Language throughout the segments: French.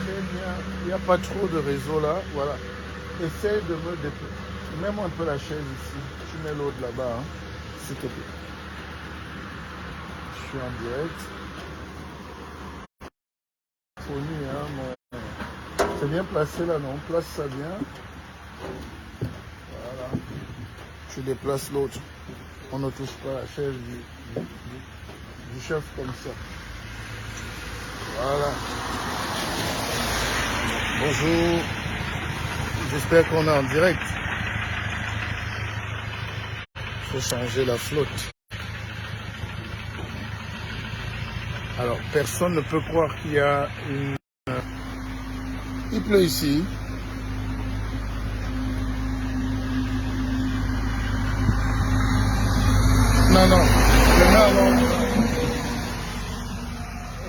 très bien. Il n'y a pas trop de réseau là. Voilà. Essaye de me déplacer. Mets-moi un peu la chaise ici. Tu mets l'autre là-bas, hein, s'il te plaît. Je suis en direct. Phonie, hein, mon... C'est bien placé là, non? Place ça bien. Voilà. Tu déplaces l'autre. On ne touche pas la chaise du chef comme ça. Voilà. Bonjour. J'espère qu'on est en direct. Il faut changer la flotte. Alors, personne ne peut croire qu'il y a une... Il pleut ici. Non, non.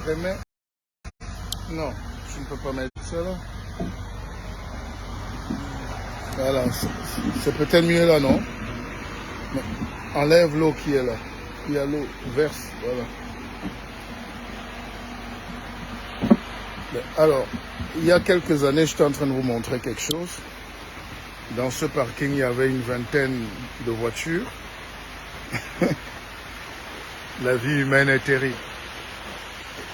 Remets. Non, tu ne peux pas mettre ça là. Voilà, c'est peut-être mieux là, non? Mais enlève l'eau qui est là. Il y a l'eau, verse, voilà. Alors, il y a quelques années, j'étais en train de vous montrer quelque chose. Dans ce parking, il y avait une vingtaine de voitures. La vie humaine est terrible.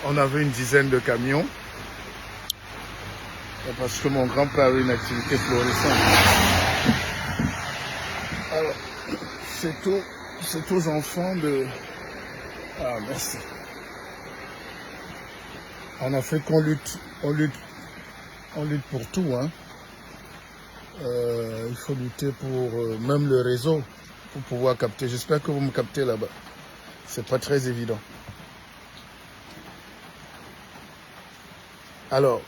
On avait une dizaine de camions. Parce que mon grand-père avait une activité florissante. Alors, c'est aux enfants de... Ah, merci. En Afrique, on lutte pour tout, hein. Il faut lutter pour même le réseau, pour pouvoir capter. J'espère que vous me captez là-bas. C'est pas très évident. Alors,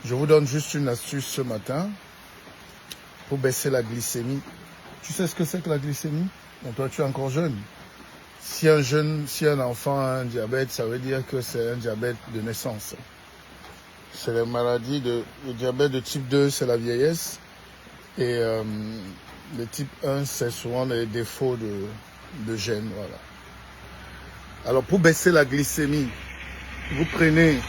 je vous donne juste une astuce ce matin pour baisser la glycémie. Tu sais ce que c'est que la glycémie? Bon, toi, tu es encore jeune. Si un enfant a un diabète, ça veut dire que c'est un diabète de naissance. C'est la maladie le diabète de type 2, c'est la vieillesse. Et le type 1, c'est souvent les défauts de gènes. Voilà. Alors, pour baisser la glycémie, vous prenez...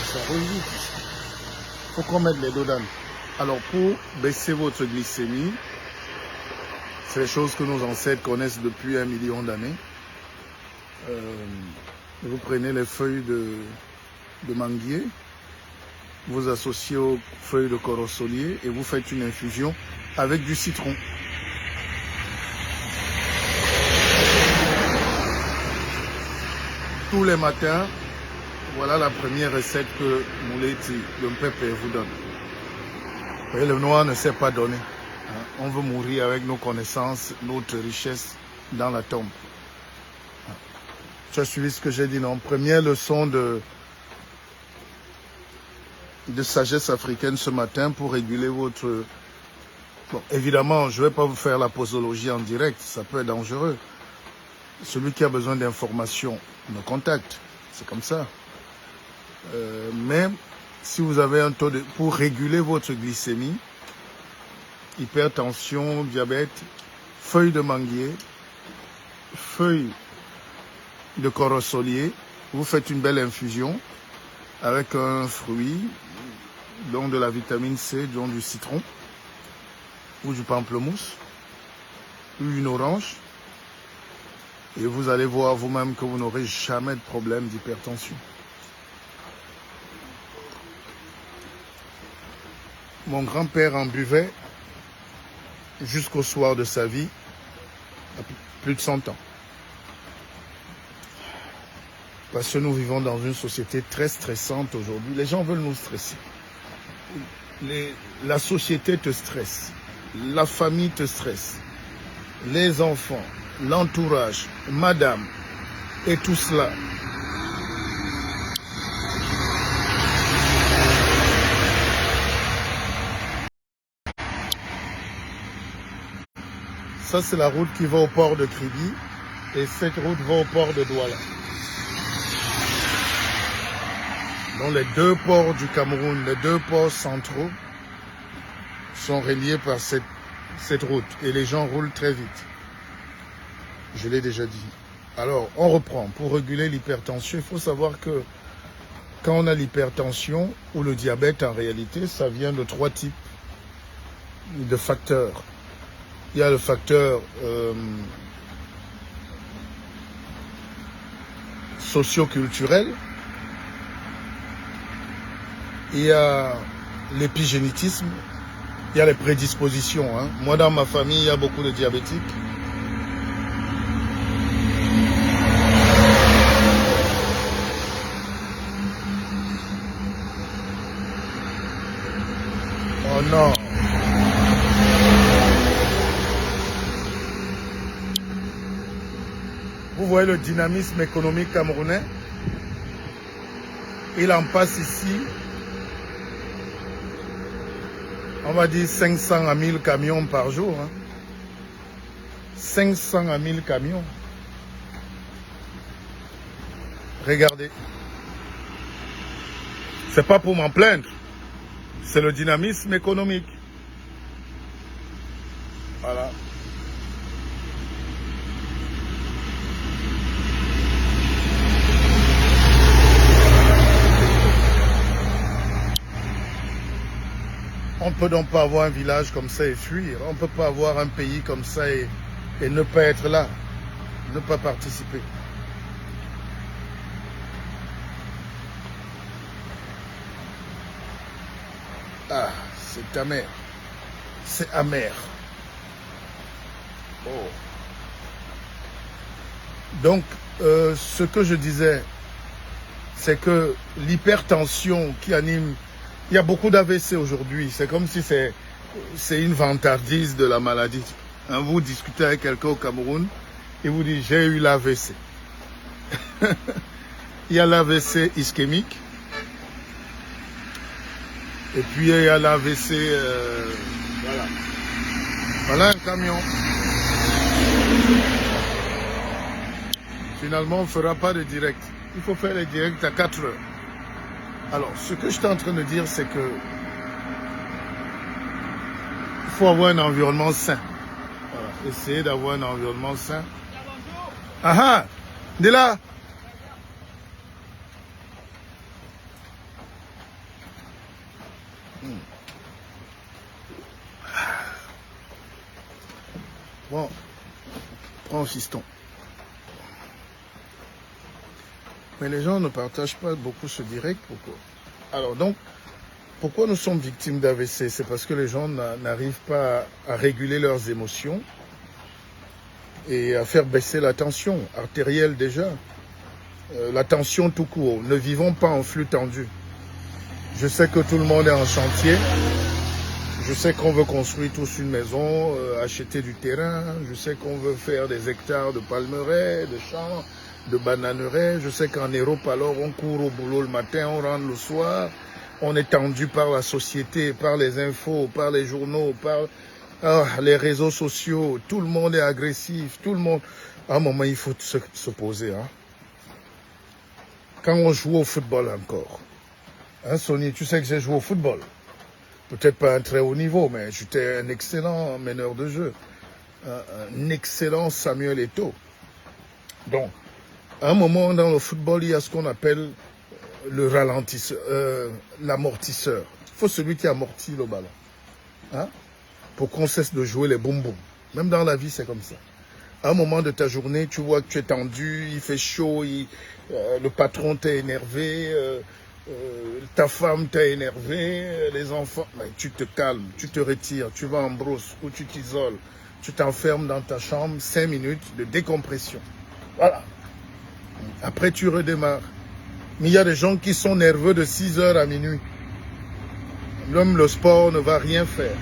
Ça roule vite. Il faut qu'on mette les dos dans. Alors, pour baisser votre glycémie, c'est les choses que nos ancêtres connaissent depuis 1 million d'années. Vous prenez les feuilles de manguier, vous associez aux feuilles de corosolier et vous faites une infusion avec du citron. Tous les matins, voilà la première recette que Mouleti, le Mpépé, vous donne. Vous voyez, le noir ne sait pas donner. On veut mourir avec nos connaissances, notre richesse dans la tombe. Tu as suivi ce que j'ai dit, non? Première leçon de sagesse africaine ce matin pour réguler votre... Bon, évidemment, je ne vais pas vous faire la posologie en direct, ça peut être dangereux. Celui qui a besoin d'informations me contacte, c'est comme ça. Mais si vous avez un taux de... Pour réguler votre glycémie, hypertension, diabète, feuilles de manguier, feuilles de corosolier, vous faites une belle infusion avec un fruit, dont de la vitamine C, dont du citron, ou du pamplemousse, ou une orange, et vous allez voir vous-même que vous n'aurez jamais de problème d'hypertension. Mon grand-père en buvait jusqu'au soir de sa vie, à plus de 100 ans. Parce que nous vivons dans une société très stressante aujourd'hui. Les gens veulent nous stresser. La société te stresse. La famille te stresse. Les enfants, l'entourage, madame, et tout cela. Ça, c'est la route qui va au port de Kribi. Et cette route va au port de Douala. Donc les deux ports du Cameroun, les deux ports centraux sont reliés par cette route. Et les gens roulent très vite. Je l'ai déjà dit. Alors, on reprend. Pour réguler l'hypertension, il faut savoir que quand on a l'hypertension ou le diabète, en réalité, ça vient de 3 types de facteurs. Il y a le facteur socio-culturel, il y a l'épigénétisme, il y a les prédispositions. Hein. Moi, dans ma famille, il y a beaucoup de diabétiques. Oh non. Vous voyez le dynamisme économique camerounais? Il en passe ici, on va dire 500 à 1000 camions par jour. Hein. 500 à 1000 camions. Regardez. C'est pas pour m'en plaindre. C'est le dynamisme économique. Voilà. On ne peut donc pas avoir un village comme ça et fuir. On ne peut pas avoir un pays comme ça et ne pas être là, ne pas participer. Ah, c'est amer. C'est amer. Oh. Donc, ce que je disais, c'est que l'hypertension qui anime... Il y a beaucoup d'AVC aujourd'hui. C'est comme si c'est une vantardise de la maladie. Hein, vous discutez avec quelqu'un au Cameroun et vous dites « j'ai eu l'AVC ». Il y a l'AVC ischémique. Et puis il y a l'AVC... voilà. Voilà un camion. Finalement, on ne fera pas de direct. Il faut faire les directs à 4 heures. Alors, ce que je suis en train de dire, c'est que il faut avoir un environnement sain. Voilà. Essayez d'avoir un environnement sain. Ah ah, de là. Bon, prends fiston. Mais les gens ne partagent pas beaucoup ce direct. Pourquoi? Alors donc, pourquoi nous sommes victimes d'AVC? C'est parce que les gens n'arrivent pas à réguler leurs émotions et à faire baisser la tension artérielle déjà. La tension tout court. Ne vivons pas en flux tendu. Je sais que tout le monde est en chantier. Je sais qu'on veut construire tous une maison, acheter du terrain. Je sais qu'on veut faire des hectares de palmeraies, de champs, de bananeraies. Je sais qu'en Europe, alors, on court au boulot le matin, on rentre le soir. On est tendu par la société, par les infos, par les journaux, par les réseaux sociaux. Tout le monde est agressif, tout le monde... À un moment, il faut se poser. Hein. Quand on joue au football encore, hein, Sonny, tu sais que j'ai joué au football. Peut-être pas un très haut niveau, mais j'étais un excellent meneur de jeu. Un excellent Samuel Eto'o. Donc, à un moment dans le football, il y a ce qu'on appelle le ralentisseur, l'amortisseur. Il faut celui qui amortit le ballon. Hein? Pour qu'on cesse de jouer les boum-boum. Même dans la vie, c'est comme ça. À un moment de ta journée, tu vois que tu es tendu, il fait chaud, le patron t'a énervé, ta femme t'a énervé, les enfants... Mais tu te calmes, tu te retires, tu vas en brousse ou tu t'isoles. Tu t'enfermes dans ta chambre, 5 minutes de décompression. Voilà. Après, tu redémarres. Mais il y a des gens qui sont nerveux de 6 heures à minuit. Même le sport ne va rien faire.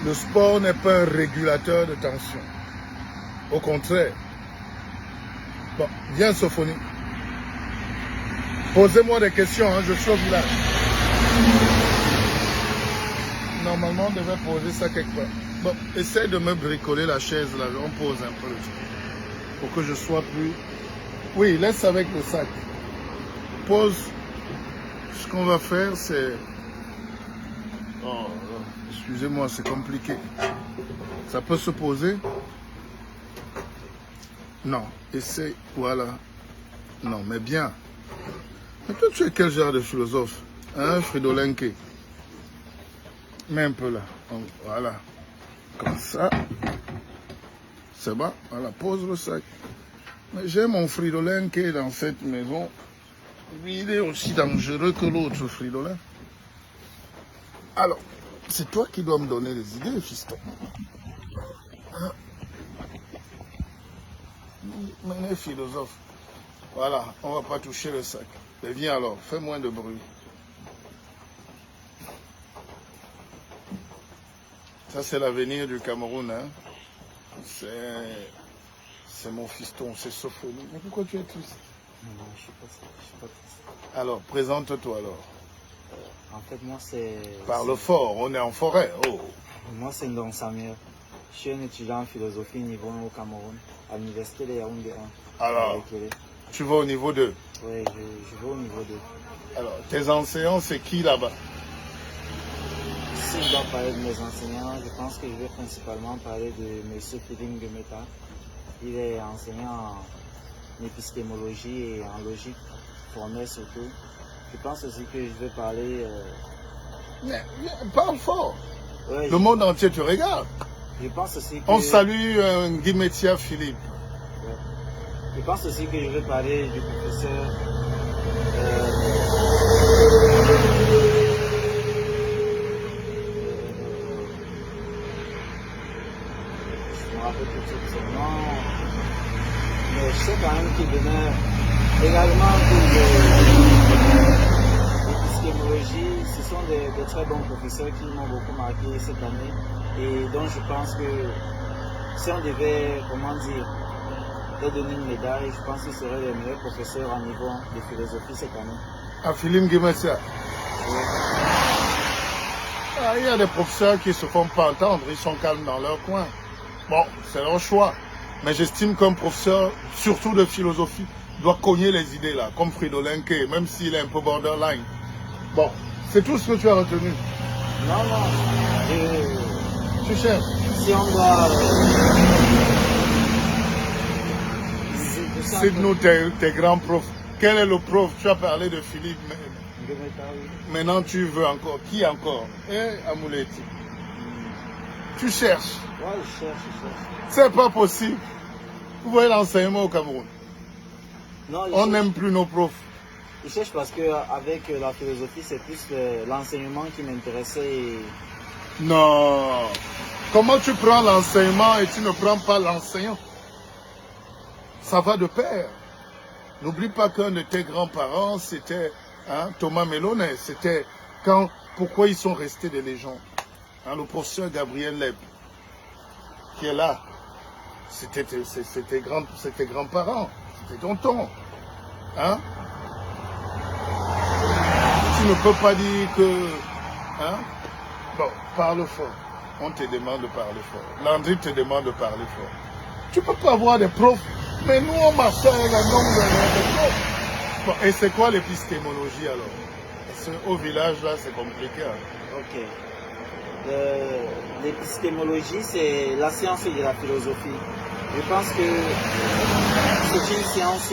Le sport n'est pas un régulateur de tension. Au contraire. Bon, viens Sophonie. Posez-moi des questions, hein, je suis au village. Normalement, on devait poser ça quelque part. Bon, essaye de me bricoler la chaise là, on pose un peu le truc. Pour que je sois plus... Oui, laisse avec le sac. Pose. Ce qu'on va faire, c'est... Oh, Excusez-moi, c'est compliqué. Ça peut se poser? Non, essaye, voilà. Non, mais bien. Mais toi, tu es quel genre de philosophe? Hein, Fridolenke? Mets un peu là. Voilà. Comme ça. C'est bon. Voilà, pose le sac. Mais j'ai mon Fridolenke dans cette maison. Lui, il est aussi dangereux que l'autre Fridolin. Alors, c'est toi qui dois me donner les idées, fiston. Mais philosophe. Voilà, on va pas toucher le sac. Mais viens alors, fais moins de bruit. Ça, c'est l'avenir du Cameroun. Hein? C'est mon fiston, c'est Sophonie. Mais pourquoi tu es triste? Non, je suis pas triste. Alors, présente-toi alors. En fait, moi, c'est... Parle fort, on est en forêt. Oh. Moi, c'est Ndong Samuel. Je suis un étudiant en philosophie niveau 1 au Cameroun, à l'université de Yaoundé 1. Alors, tu vas au niveau 2? Oui, je vais au niveau 2. Alors, tes enseignants, c'est qui là-bas? Si je dois parler de mes enseignants, je pense que je vais principalement parler de M. Feeling de Meta. Il est enseignant en épistémologie et en logique, formel surtout. Je pense aussi que je vais parler... Mais, parle fort. Ouais, le monde entier te regarde. Je pense aussi que... On salue Guy Métia Philippe. Ouais. Je pense aussi que je vais parler du professeur... je me rappelle tout de son nom. Mais je sais quand même qu'il demeure également l'épistémologie. Ce sont des très bons professeurs qui m'ont beaucoup marqué cette année et dont je pense que si on devait, comment dire, leur donner une médaille, je pense qu'ils seraient les meilleurs professeurs en niveau de philosophie cette année. À Philippe Guimetia. Oui. Ah, il y a des professeurs qui ne se font pas entendre, ils sont calmes dans leur coin. Bon, c'est leur choix. Mais j'estime qu'un professeur, surtout de philosophie, doit cogner les idées là, comme Fridolenke, même s'il est un peu borderline. Bon, c'est tout ce que tu as retenu. Non, non. Tu cherches. Si on doit... Cite-nous tes grands profs. Quel est le prof? Tu as parlé de Philippe. Maintenant, tu veux encore. Qui encore? Amouleti. Tu cherches. Ouais, je cherche. C'est pas possible. Vous voyez l'enseignement au Cameroun. Non, on n'aime plus nos profs. Je cherche parce qu'avec la philosophie, c'est plus l'enseignement qui m'intéressait. Et... Non. Comment tu prends l'enseignement et tu ne prends pas l'enseignant? Ça va de pair. N'oublie pas qu'un de tes grands-parents, c'était Thomas Melonnet. C'était pourquoi ils sont restés des légendes. Le professeur Gabriel Leb, qui est là. C'était tes grands-parents. C'était tonton. Hein? Tu ne peux pas dire que... Hein? Bon, parle fort. On te demande de parler fort. Landry te demande de parler fort. Tu ne peux pas avoir des profs. Mais nous, on marche avec un nombre de profs. Bon, et c'est quoi l'épistémologie alors? Parce qu'au village, là, c'est compliqué. Hein? Ok. L'épistémologie, c'est la science de la philosophie. Je pense que c'est une science,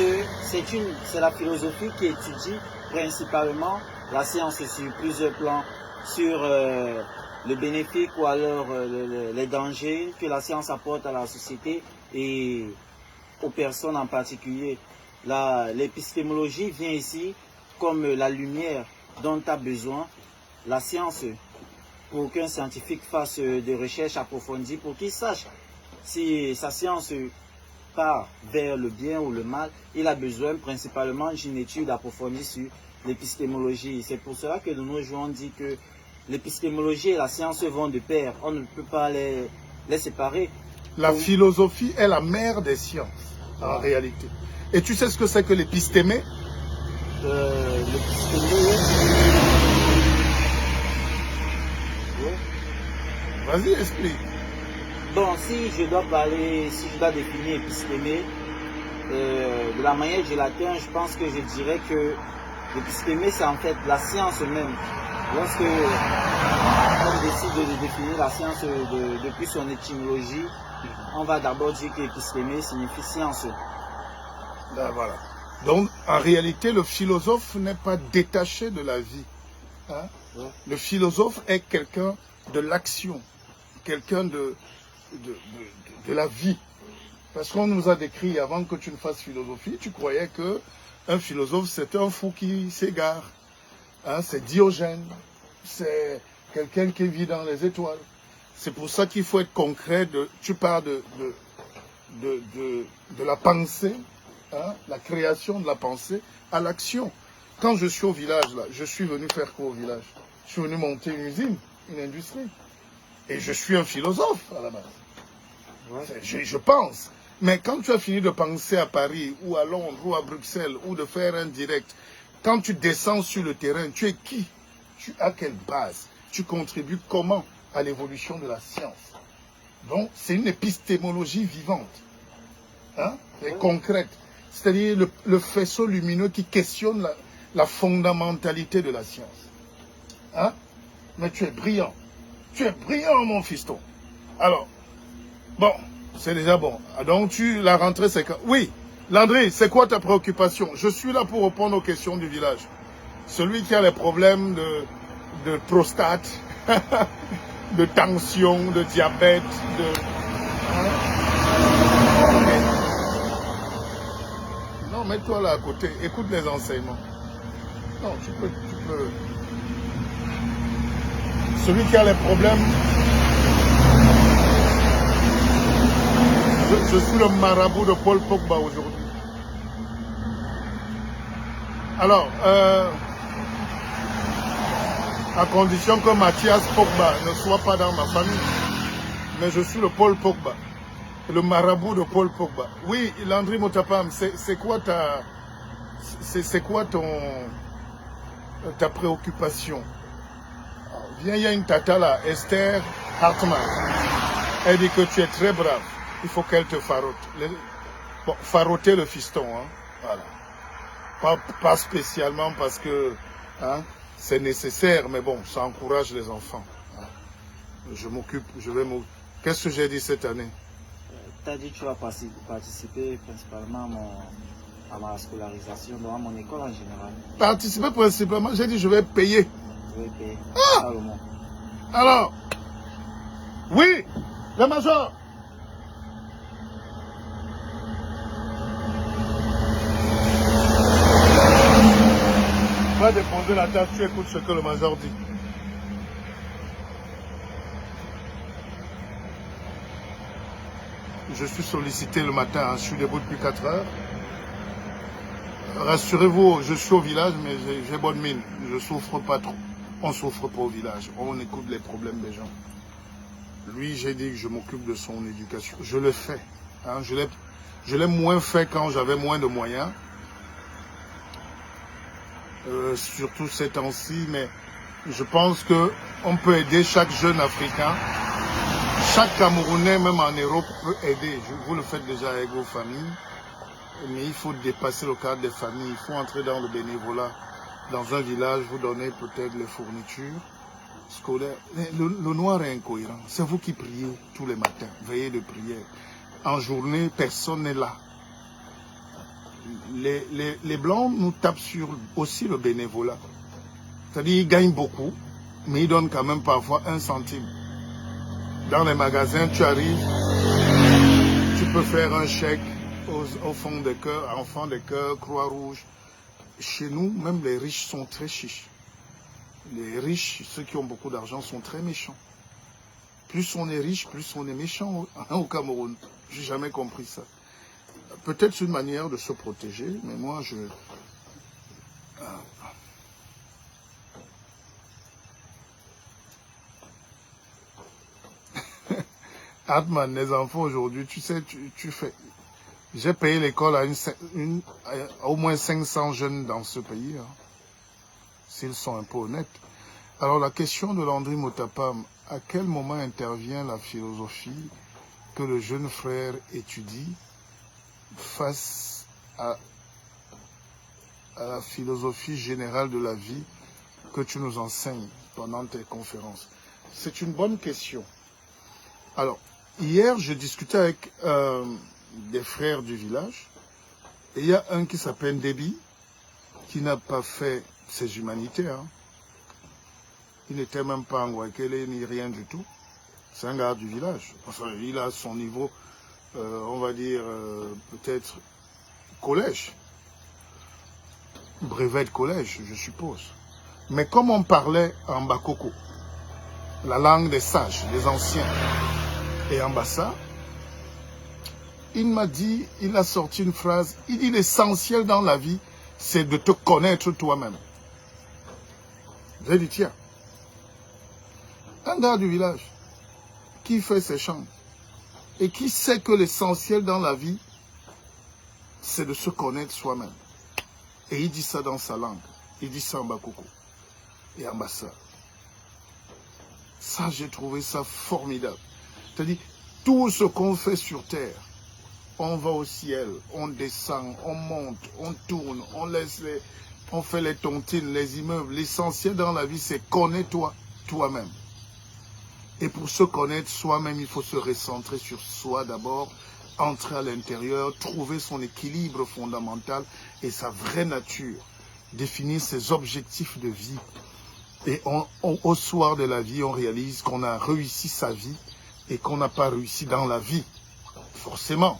c'est la philosophie qui étudie principalement la science sur plusieurs plans, sur le bénéfice ou alors les dangers que la science apporte à la société et aux personnes en particulier. L'épistémologie vient ici comme la lumière dont a besoin la science pour qu'un scientifique fasse des recherches approfondies, pour qu'il sache si sa science part vers le bien ou le mal. Il a besoin principalement d'une étude approfondie sur l'épistémologie. C'est pour cela que de nos jours on dit que l'épistémologie et la science vont de pair. On ne peut pas les séparer. La philosophie est la mère des sciences, en réalité. Et tu sais ce que c'est que l'épistémé? L'épistémé, oui. Vas-y, explique. Bon, si je dois définir épistémé, de la manière que je l'atteins, je pense que je dirais que l'épistémé, c'est en fait la science même lorsque on décide de définir la science depuis son étymologie, on va d'abord dire qu'épistémé signifie science. Là, voilà. Donc, en réalité, le philosophe n'est pas détaché de la vie. Hein? Ouais. Le philosophe est quelqu'un de l'action, quelqu'un de la vie. Parce qu'on nous a décrit, avant que tu ne fasses philosophie, tu croyais que un philosophe, c'est un fou qui s'égare. Hein? C'est Diogène, c'est quelqu'un qui vit dans les étoiles. C'est pour ça qu'il faut être concret. Tu parles de la pensée, hein? La création de la pensée à l'action. Quand je suis au village, là, je suis venu faire quoi au village? Je suis venu monter une usine, une industrie. Et je suis un philosophe à la base. Ouais. Je pense. Mais quand tu as fini de penser à Paris, ou à Londres, ou à Bruxelles, ou de faire un direct, quand tu descends sur le terrain, tu es qui? Tu as quelle base? Tu contribues comment à l'évolution de la science? Donc, c'est une épistémologie vivante, hein, et concrète. C'est-à-dire le faisceau lumineux qui questionne la fondamentalité de la science. Hein? Mais tu es brillant. Tu es brillant, mon fiston. Alors, bon, c'est déjà bon. Donc, la rentrée, c'est quand? Oui, Landry, c'est quoi ta préoccupation? Je suis là pour répondre aux questions du village. Celui qui a les problèmes de prostate, de tension, de diabète, Non, mets-toi là à côté, écoute les enseignements. Non, tu peux... Celui qui a les problèmes... Je suis le marabout de Paul Pogba aujourd'hui. Alors, à condition que Mathias Pogba ne soit pas dans ma famille, mais je suis le Paul Pogba, le marabout de Paul Pogba. Oui, Landry Motapam, c'est quoi ta préoccupation? Alors, viens, il y a une tata là, Esther Hartmann. Elle dit que tu es très brave. Il faut qu'elle te farote. Bon, faroter le fiston, hein. Voilà. Pas spécialement parce que hein, c'est nécessaire, mais bon, ça encourage les enfants. Hein. Je vais m'occuper. Qu'est-ce que j'ai dit cette année? Tu as dit que tu vas participer principalement à ma scolarisation, dans mon école en général. Participer principalement, j'ai dit je vais payer. Je vais payer. Ah! Alors, oui, le major. Va déposer la table, tu écoutes ce que le major dit. Je suis sollicité le matin, hein, je suis debout depuis 4 heures. Rassurez-vous, je suis au village, mais j'ai bonne mine. Je ne souffre pas trop. On ne souffre pas au village, on écoute les problèmes des gens. Lui, j'ai dit que je m'occupe de son éducation. Je le fais. Hein, je l'ai moins fait quand j'avais moins de moyens. Surtout ces temps-ci, mais je pense qu'on peut aider chaque jeune Africain. Chaque Camerounais, même en Europe, peut aider. Vous le faites déjà avec vos familles. Mais il faut dépasser le cadre des familles. Il faut entrer dans le bénévolat. Dans un village, vous donnez peut-être les fournitures scolaires. Le noir est incohérent. C'est vous qui priez tous les matins. Veillez de prière. En journée, personne n'est là. Les Blancs nous tapent sur aussi le bénévolat. C'est-à-dire qu'ils gagnent beaucoup, mais ils donnent quand même parfois 1 centime. Dans les magasins, tu arrives, tu peux faire un chèque au fond des cœurs, enfants des cœurs, Croix-Rouge. Chez nous, même les riches sont très chiches. Les riches, ceux qui ont beaucoup d'argent, sont très méchants. Plus on est riche, plus on est méchant au Cameroun. Je n'ai jamais compris ça. Peut-être c'est une manière de se protéger, mais moi, Atman, les enfants aujourd'hui, tu sais, tu fais... J'ai payé l'école à au moins 500 jeunes dans ce pays, hein, s'ils sont un peu honnêtes. Alors la question de Landry Motapam, à quel moment intervient la philosophie que le jeune frère étudie face à la philosophie générale de la vie que tu nous enseignes pendant tes conférences? C'est une bonne question. Alors, hier, je discutais avec des frères du village. Et il y a un qui s'appelle Déby, qui n'a pas fait ses humanités. Hein. Il n'était même pas en Guayaquil ni rien du tout. C'est un gars du village. Enfin, il a son niveau, on va dire, peut-être collège. Brevet de collège, je suppose. Mais comme on parlait en Bakoko, la langue des sages, des anciens, et en Bassa, il m'a dit, il a sorti une phrase, il dit l'essentiel dans la vie, c'est de te connaître toi-même. J'ai dit, tiens, un gars du village qui fait ses chants et qui sait que l'essentiel dans la vie, c'est de se connaître soi-même. Et il dit ça dans sa langue. Il dit ça en Bakoko et en Bassa. Ça, j'ai trouvé ça formidable. C'est-à-dire, tout ce qu'on fait sur terre, on va au ciel, on descend, on monte, on tourne, on fait les tontines, les immeubles. L'essentiel dans la vie, c'est connais-toi toi-même. Et pour se connaître soi-même, il faut se recentrer sur soi d'abord, entrer à l'intérieur, trouver son équilibre fondamental et sa vraie nature, définir ses objectifs de vie. Et au soir de la vie, on réalise qu'on a réussi sa vie et qu'on n'a pas réussi dans la vie. Forcément,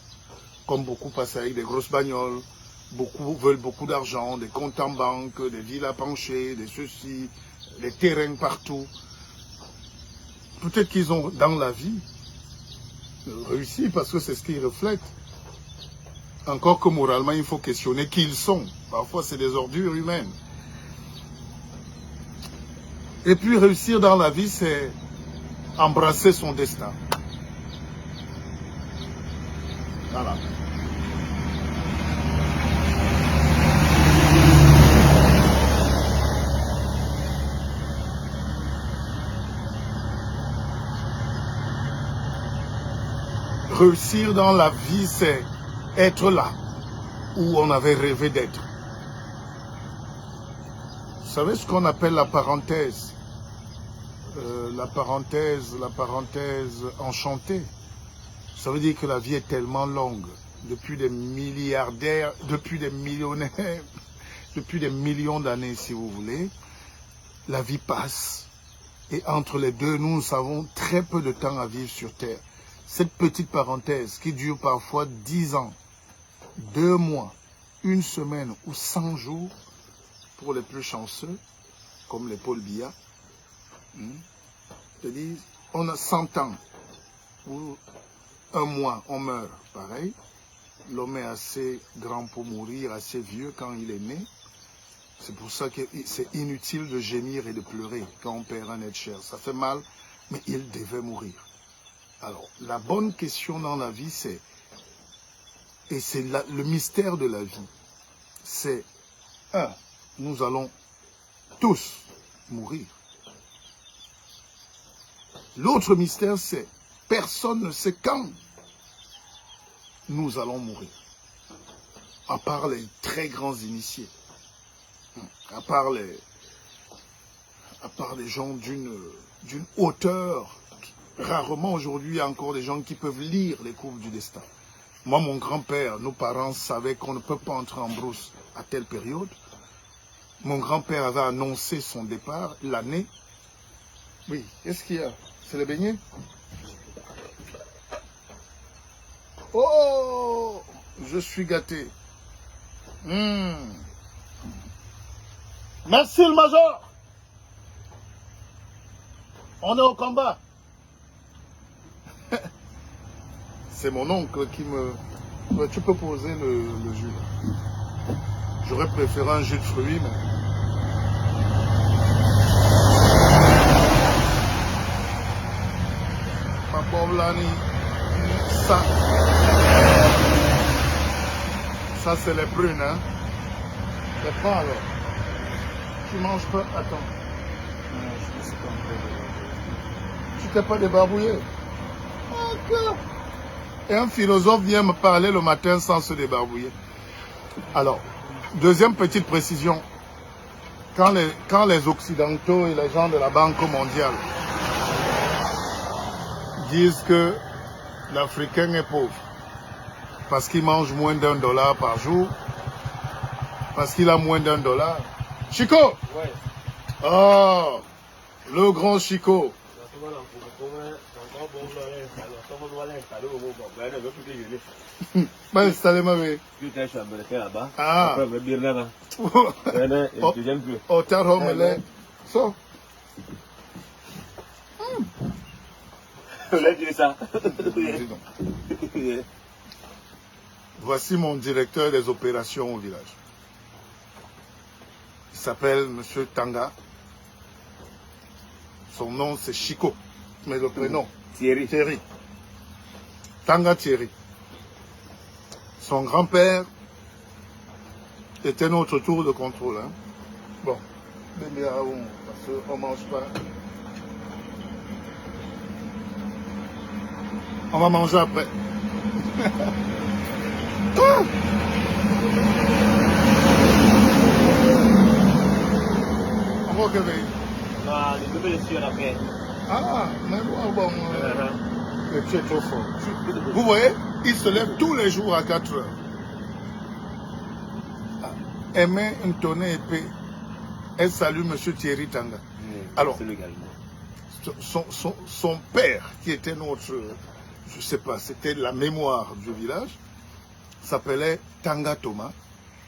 comme beaucoup passent avec des grosses bagnoles, beaucoup veulent beaucoup d'argent, des comptes en banque, des villes à pencher, des ceci, des terrains partout. Peut-être qu'ils ont, dans la vie, réussi parce que c'est ce qu'ils reflètent. Encore que moralement, il faut questionner qui ils sont. Parfois, c'est des ordures humaines. Et puis, réussir dans la vie, c'est embrasser son destin. Voilà. Réussir dans la vie, c'est être là où on avait rêvé d'être. Vous savez ce qu'on appelle la parenthèse? La parenthèse enchantée. Ça veut dire que la vie est tellement longue. Depuis des milliardaires, depuis des millionnaires, depuis des millions d'années, si vous voulez, la vie passe. Et entre les deux, nous avons très peu de temps à vivre sur Terre. Cette petite parenthèse qui dure parfois 10 ans, 2 mois, 1 semaine ou 100 jours, pour les plus chanceux, comme les Paul Biya, c'est-à-dire, on a 100 ans, ou 1 mois, on meurt, pareil. L'homme est assez grand pour mourir, assez vieux quand il est né. C'est pour ça que c'est inutile de gémir et de pleurer quand on perd un être cher. Ça fait mal, mais il devait mourir. Alors, la bonne question dans la vie, c'est, et c'est le mystère de la vie, c'est, nous allons tous mourir. L'autre mystère, c'est, personne ne sait quand nous allons mourir. À part les très grands initiés, à part les gens d'une hauteur. Rarement aujourd'hui, il y a encore des gens qui peuvent lire les courbes du destin. Moi, mon grand-père, nos parents savaient qu'on ne peut pas entrer en brousse à telle période. Mon grand-père avait annoncé son départ l'année. Oui, qu'est-ce qu'il y a? C'est les beignets? Oh, je suis gâté. Merci le major. On est au combat. C'est mon oncle qui me... Ouais, tu peux poser le jus. J'aurais préféré un jus de fruits, mais... Ma pauvre Lani, ça c'est les prunes, hein. Les prends alors. Tu manges pas, attends. Non, je ne sais pas. Tu t'es pas débarbouillé. Okay. Et un philosophe vient me parler le matin sans se débarbouiller. Alors, deuxième petite précision. quand les Occidentaux et les gens de la Banque mondiale disent que l'Africain est pauvre parce qu'il mange moins d'$1 par jour, parce qu'il a moins d'$1. Chico! Ouais. Oh! Le grand Chico! Ben, installez ma vie. Ah! Oh, t'as remis so. Voici mon directeur des opérations au village. Il s'appelle Monsieur Tanga. Son nom c'est Chico, mais le prénom Thierry. Tanga Thierry. Son grand-père était notre tour de contrôle. Hein. Bon, parce qu'on ne mange pas. On va manger après. Ah! On va réveiller. Ah, les nouvelles sur après. Ah, mais bon, tu es trop fort. Vous voyez, il se lève tous les jours à 4 heures. Aimer une tonne épée. Elle salue M. Thierry Tanga. Alors, son père, qui était notre, je ne sais pas, c'était la mémoire du village, s'appelait Tanga Thomas.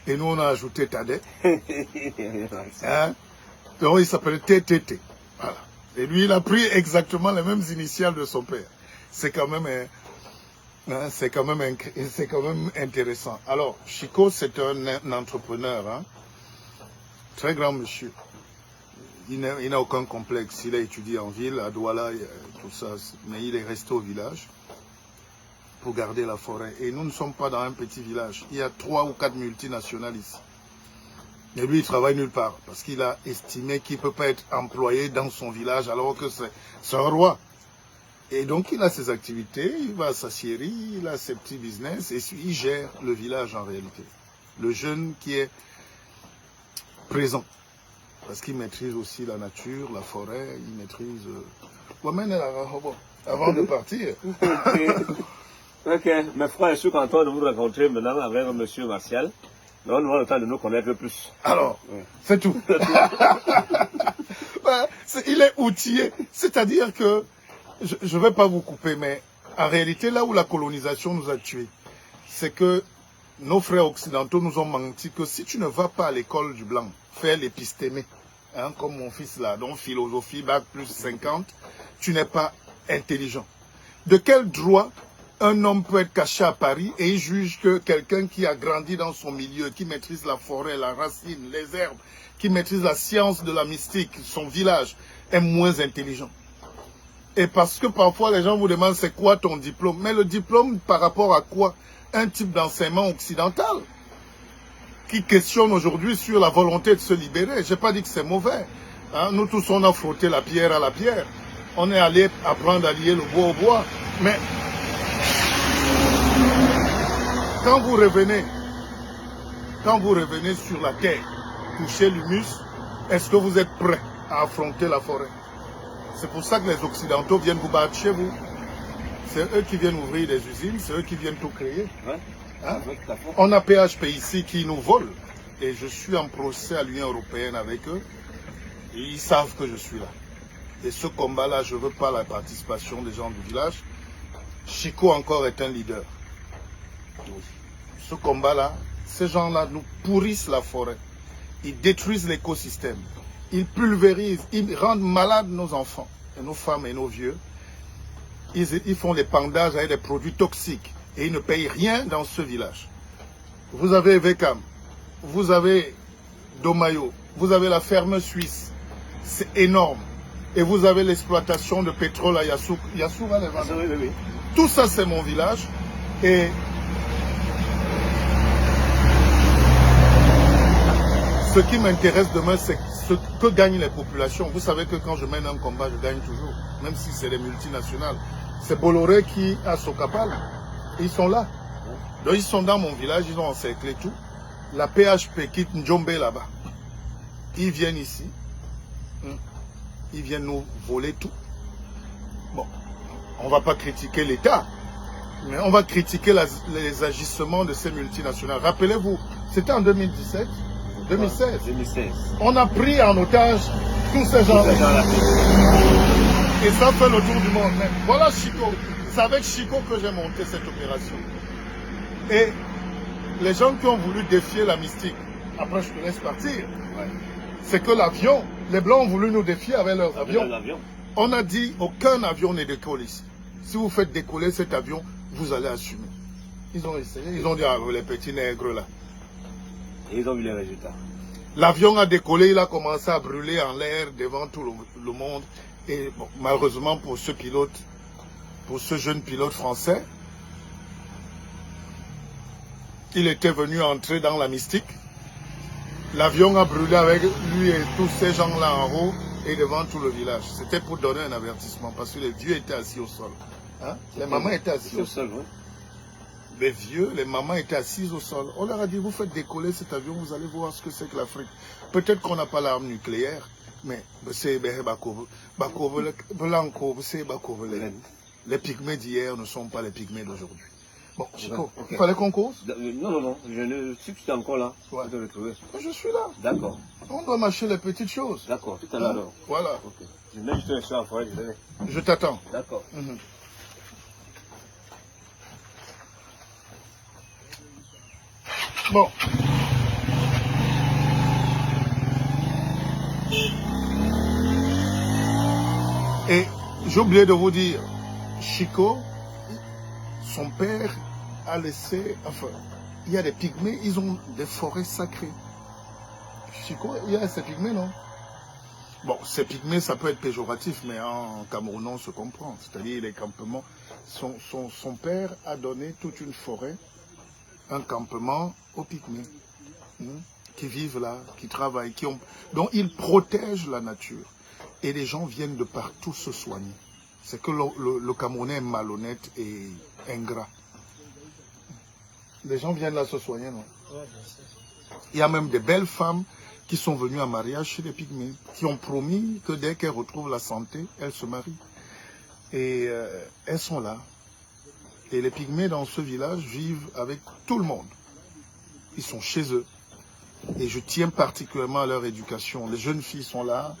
Et nous, on a ajouté Tadé. Hein? Donc, il s'appelait TTT. Voilà. Et lui, il a pris exactement les mêmes initiales de son père. C'est quand même, c'est quand même intéressant. Alors, Chico, c'est un entrepreneur, hein? Très grand monsieur. Il n'a aucun complexe. Il a étudié en ville, à Douala, tout ça. Mais il est resté au village pour garder la forêt. Et nous ne sommes pas dans un petit village. Il y a 3 ou 4 multinationales ici. Et lui, il travaille nulle part. Parce qu'il a estimé qu'il ne peut pas être employé dans son village alors que c'est un roi. Et donc, il a ses activités, il va à sa scierie, il a ses petits business. Et il gère le village en réalité. Le jeune qui est présent. Parce qu'il maîtrise aussi la nature, la forêt, il maîtrise... Avant de partir. Ok, mes frères et sœurs, content de vous rencontrer maintenant avec M. Martial. Mais on aura le temps de nous connaître plus. Alors, c'est tout. Il est outillé. C'est-à-dire que, je ne vais pas vous couper, mais en réalité, là où la colonisation nous a tués, c'est que nos frères occidentaux nous ont menti que si tu ne vas pas à l'école du blanc, faire l'épistémé, hein, comme mon fils là, donc philosophie, bac plus 50, tu n'es pas intelligent. De quel droit un homme peut être caché à Paris et il juge que quelqu'un qui a grandi dans son milieu, qui maîtrise la forêt, la racine, les herbes, qui maîtrise la science de la mystique, son village, est moins intelligent? Et parce que parfois les gens vous demandent c'est quoi ton diplôme? Mais le diplôme par rapport à quoi? Un type d'enseignement occidental qui questionne aujourd'hui sur la volonté de se libérer. Je n'ai pas dit que c'est mauvais. Hein? Nous tous on a frotté la pierre à la pierre. On est allé apprendre à lier le bois au bois. Mais quand vous revenez sur la terre, toucher l'humus, est-ce que vous êtes prêt à affronter la forêt? C'est pour ça que les Occidentaux viennent vous battre chez vous. C'est eux qui viennent ouvrir des usines, c'est eux qui viennent tout créer. Hein? On a PHP ici qui nous vole. Et je suis en procès à l'Union européenne avec eux. Et ils savent que je suis là. Et ce combat-là, je ne veux pas la participation des gens du village. Chico encore est un leader. Ce combat-là, ces gens-là nous pourrissent la forêt. Ils détruisent l'écosystème. Ils pulvérisent, ils rendent malades nos enfants, et nos femmes et nos vieux. Ils font des pendages avec des produits toxiques. Et ils ne payent rien dans ce village. Vous avez Vekam, vous avez Domayo, vous avez la ferme suisse. C'est énorme. Et vous avez l'exploitation de pétrole à Yassou. Yassou va les vendre. Oui. Tout ça, c'est mon village. Et ce qui m'intéresse demain, c'est ce que gagnent les populations. Vous savez que quand je mène un combat, je gagne toujours. Même si c'est les multinationales. C'est Bolloré qui a Sokapal. Ils sont là. Donc ils sont dans mon village, ils ont encerclé tout. La PHP quitte Njombe là-bas. Ils viennent ici. Ils viennent nous voler tout. Bon, on ne va pas critiquer l'État, mais on va critiquer les agissements de ces multinationales. Rappelez-vous, c'était en 2017, 2016. On a pris en otage tous ces gens-là. Et ça fait le tour du monde même. Voilà Chico. C'est avec Chico que j'ai monté cette opération. Et les gens qui ont voulu défier la mystique, après je te laisse partir, c'est que l'avion, les Blancs ont voulu nous défier avec leurs avions. On a dit, aucun avion ne décolle ici. Si vous faites décoller cet avion, vous allez assumer. Ils ont essayé, ils ont dit, ah, les petits nègres là. Et ils ont vu les résultats. L'avion a décollé, il a commencé à brûler en l'air devant tout le monde. Et bon, malheureusement pour ce pilote, pour ce jeune pilote français, il était venu entrer dans la mystique. L'avion a brûlé avec lui et tous ces gens-là en haut et devant tout le village. C'était pour donner un avertissement parce que les vieux étaient assis au sol. Hein? Les mamans étaient assises au sol. Oui. Les vieux, les mamans étaient assises au sol. On leur a dit, vous faites décoller cet avion, vous allez voir ce que c'est que l'Afrique. Peut-être qu'on n'a pas l'arme nucléaire, mais les pygmées d'hier ne sont pas les pygmées d'aujourd'hui. Bon, Chico, il fallait qu'on cause? Non, je ne suis plus encore là. Ouais. Je suis là. D'accord. On doit mâcher les petites choses. D'accord, tout à l'heure. Voilà. Okay. Je mets juste un soir en forêt, je t'attends. D'accord. Bon. Et j'ai oublié de vous dire, Chico, son père a laissé, enfin, il y a des pygmées, ils ont des forêts sacrées. Chico, il y a ces pygmées, non? Bon, ces pygmées, ça peut être péjoratif, mais en Cameroun, on se comprend. C'est-à-dire les campements. Son père a donné toute une forêt, un campement aux pygmées, qui vivent là, qui travaillent, dont ils protègent la nature. Et les gens viennent de partout se soigner. C'est que le Camerounais est malhonnête et ingrat. Les gens viennent là se soigner, non? Il y a même des belles femmes qui sont venues en mariage chez les pygmées, qui ont promis que dès qu'elles retrouvent la santé, elles se marient. Et elles sont là. Et les pygmées dans ce village vivent avec tout le monde. Ils sont chez eux. Et je tiens particulièrement à leur éducation. Les jeunes filles sont là.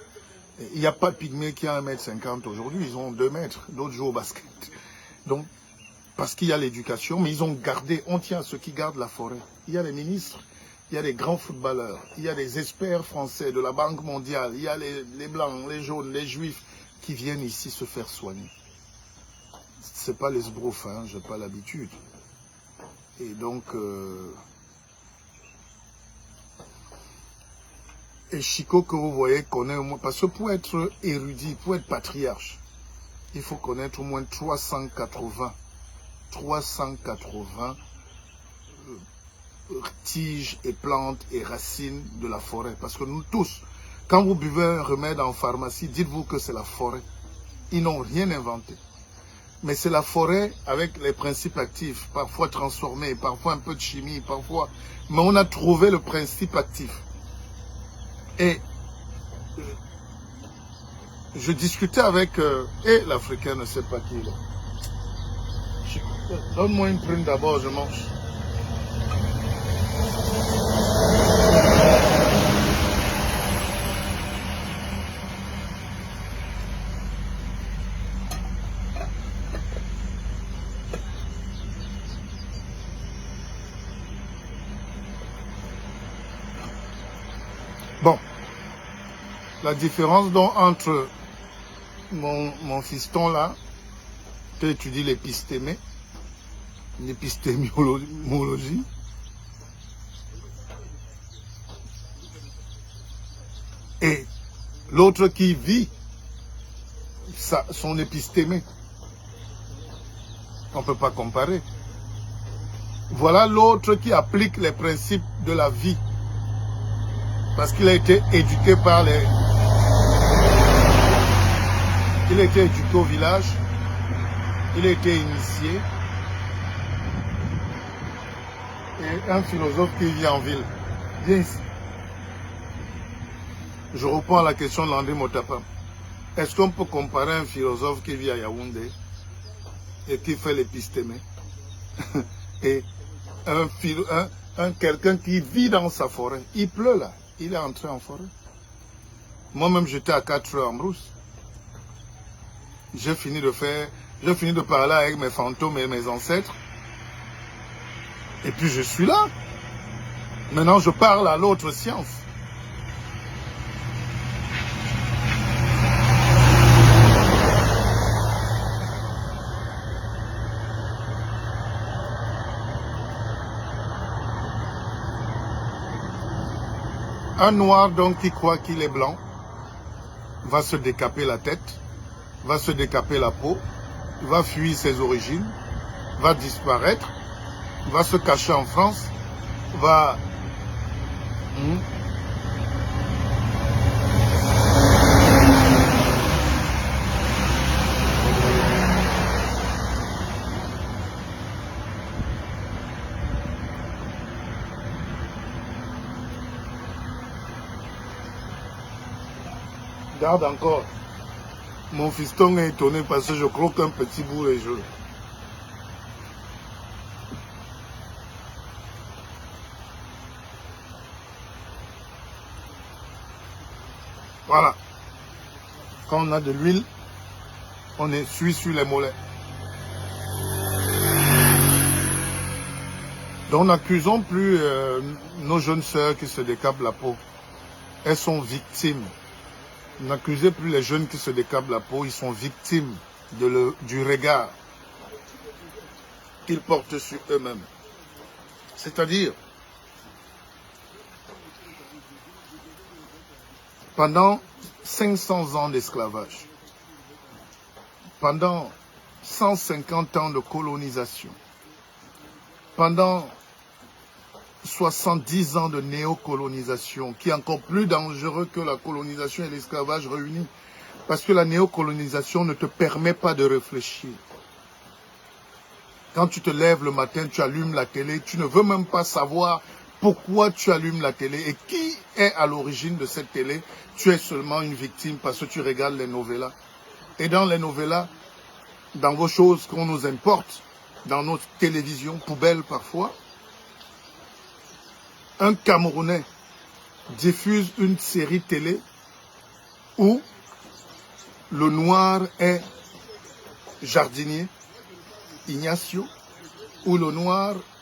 Il n'y a pas de pygmée qui a 1,50 m aujourd'hui. Ils ont 2 mètres. D'autres jouent au basket. Donc, parce qu'il y a l'éducation, mais ils ont gardé, on tient à ceux qui gardent la forêt. Il y a les ministres, il y a les grands footballeurs, il y a les experts français de la Banque mondiale, il y a les blancs, les jaunes, les juifs qui viennent ici se faire soigner. C'est pas les sbroufs, hein, j'ai pas l'habitude. Et donc, et Chico que vous voyez connaît au moins, parce que pour être érudit, pour être patriarche, il faut connaître au moins 380 tiges et plantes et racines de la forêt. Parce que nous tous, quand vous buvez un remède en pharmacie, dites-vous que c'est la forêt. Ils n'ont rien inventé. Mais c'est la forêt avec les principes actifs, parfois transformés, parfois un peu de chimie, parfois... Mais on a trouvé le principe actif. Et je discutais avec... et l'Africain ne sait pas qui il est. Donne-moi une prune d'abord, je mange. Bon, la différence donc entre mon fiston là, qui étudie l'épistémie, l'épistémologie, et l'autre qui vit son épistémie. On ne peut pas comparer. Voilà l'autre qui applique les principes de la vie. Parce qu'il a été éduqué par les... Il a été éduqué au village. Il a été initié. Et un philosophe qui vit en ville. Viens ici. Je reprends la question de Landry Motapa. Est-ce qu'on peut comparer un philosophe qui vit à Yaoundé et qui fait l'épistémé et quelqu'un qui vit dans sa forêt? Il pleut là, il est entré en forêt. Moi-même, j'étais à 4 heures en brousse. J'ai fini de parler avec mes fantômes et mes ancêtres. Et puis je suis là. Maintenant, je parle à l'autre science. Un noir donc qui croit qu'il est blanc va se décaper la tête, va se décaper la peau, va fuir ses origines, va disparaître, va se cacher en France, va... Regarde encore. Mon fiston est étonné parce que je croque un petit bout et je... Voilà. Quand on a de l'huile, on essuie sur les mollets. Donc n'accusons plus nos jeunes sœurs qui se décapent la peau. Elles sont victimes. N'accusez plus les jeunes qui se décapent la peau, ils sont victimes du regard qu'ils portent sur eux-mêmes. C'est-à-dire, pendant 500 ans d'esclavage, pendant 150 ans de colonisation, pendant 70 ans de néocolonisation, qui est encore plus dangereux que la colonisation et l'esclavage réunis, parce que la néocolonisation ne te permet pas de réfléchir. Quand tu te lèves le matin, tu allumes la télé, tu ne veux même pas savoir pourquoi tu allumes la télé et qui est à l'origine de cette télé. Tu es seulement une victime parce que tu regardes les novellas. Et dans les novellas, dans vos choses qu'on nous importe, dans notre télévision, poubelle parfois, un Camerounais diffuse une série télé où le noir est jardinier, Ignacio, où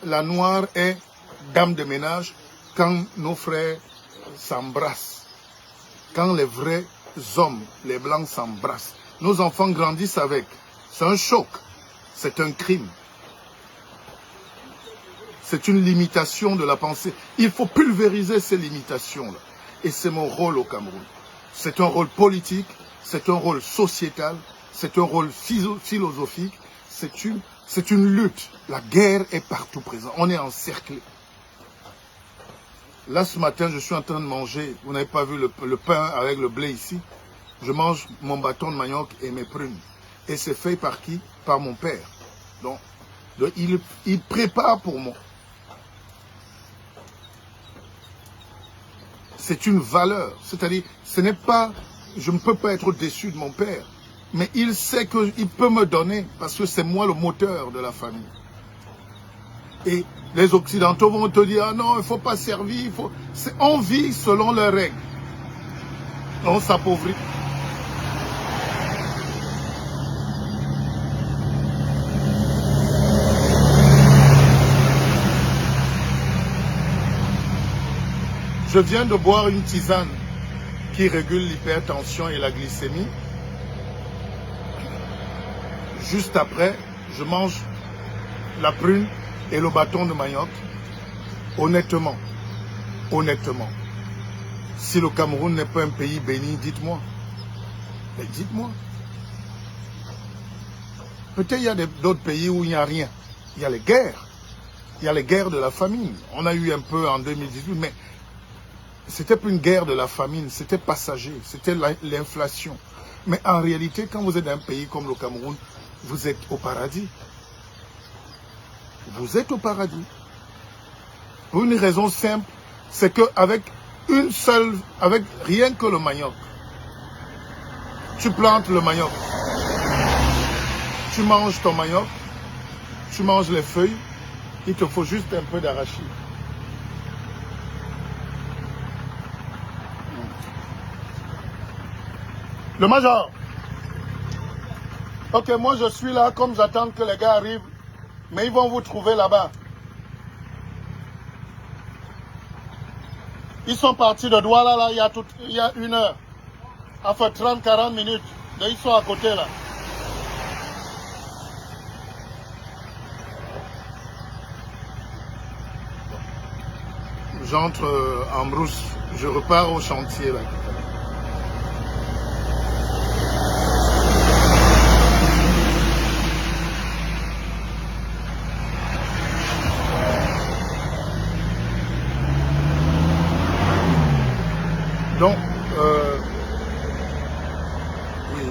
la noire est dame de ménage, quand nos frères s'embrassent, quand les vrais hommes, les blancs s'embrassent. Nos enfants grandissent avec. C'est un choc, c'est un crime. C'est une limitation de la pensée. Il faut pulvériser ces limitations-là. Et c'est mon rôle au Cameroun. C'est un rôle politique, c'est un rôle sociétal, c'est un rôle philosophique, c'est une lutte. La guerre est partout présente. On est encerclé. Là, ce matin, je suis en train de manger. Vous n'avez pas vu le pain avec le blé ici. Je mange mon bâton de manioc et mes prunes. Et c'est fait par qui? Par mon père. Donc il prépare pour moi. C'est une valeur. C'est-à-dire, ce n'est pas... Je ne peux pas être déçu de mon père. Mais il sait qu'il peut me donner parce que c'est moi le moteur de la famille. Et les Occidentaux vont te dire, ah non, il ne faut pas servir. On vit selon leurs règles. On s'appauvrit. Je viens de boire une tisane qui régule l'hypertension et la glycémie. Juste après, je mange la prune et le bâton de manioc. Honnêtement, si le Cameroun n'est pas un pays béni, dites-moi. Mais dites-moi. Peut-être il y a d'autres pays où il n'y a rien. Il y a les guerres. Il y a les guerres de la famine. On a eu un peu en 2018, mais c'était plus une guerre de la famine, c'était passager, c'était l'inflation. Mais en réalité, quand vous êtes dans un pays comme le Cameroun, vous êtes au paradis. Vous êtes au paradis. Pour une raison simple, c'est qu'avec une seule, avec rien que le manioc. Tu plantes le manioc. Tu manges ton manioc. Tu manges les feuilles. Il te faut juste un peu d'arachide. Le major. Ok, moi je suis là comme j'attends que les gars arrivent. Mais ils vont vous trouver là-bas. Ils sont partis de Douala là, il y a 1 heure. Enfin 30-40 minutes. Ils sont à côté là. J'entre en brousse. Je repars au chantier là. Donc, oui,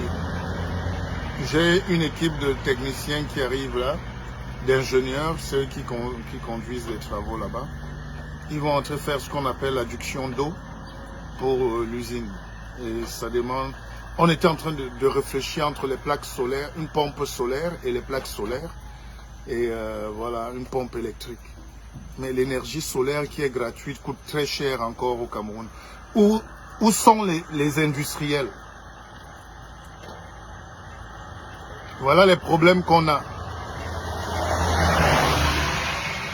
j'ai une équipe de techniciens qui arrivent là, d'ingénieurs, ceux qui conduisent les travaux là-bas. Ils vont entrer faire ce qu'on appelle l'adduction d'eau pour l'usine. Et ça demande... On était en train de réfléchir entre les plaques solaires, une pompe solaire et les plaques solaires. Et voilà, une pompe électrique. Mais l'énergie solaire qui est gratuite coûte très cher encore au Cameroun. Où sont les industriels? Voilà les problèmes qu'on a.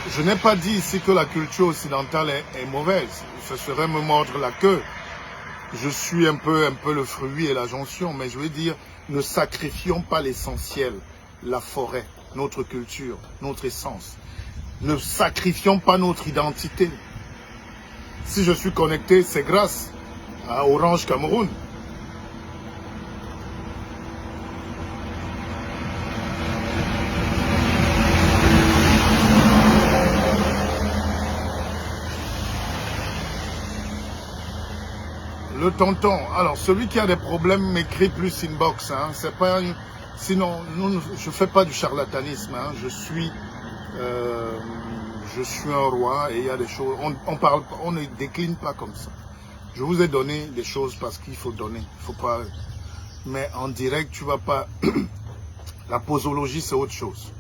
Je n'ai pas dit ici que la culture occidentale est mauvaise. Ce serait me mordre la queue. Je suis un peu le fruit et la jonction. Mais je veux dire, ne sacrifions pas l'essentiel. La forêt, notre culture, notre essence. Ne sacrifions pas notre identité. Si je suis connecté, c'est grâce à Orange Cameroun. Le tonton, alors celui qui a des problèmes m'écrit plus inbox, hein, c'est pas une... Sinon, je fais pas du charlatanisme, hein, je suis un roi et il y a des choses, on ne décline pas comme ça. Je vous ai donné des choses parce qu'il faut donner, il faut pas... Mais en direct, tu vas pas... La posologie, c'est autre chose.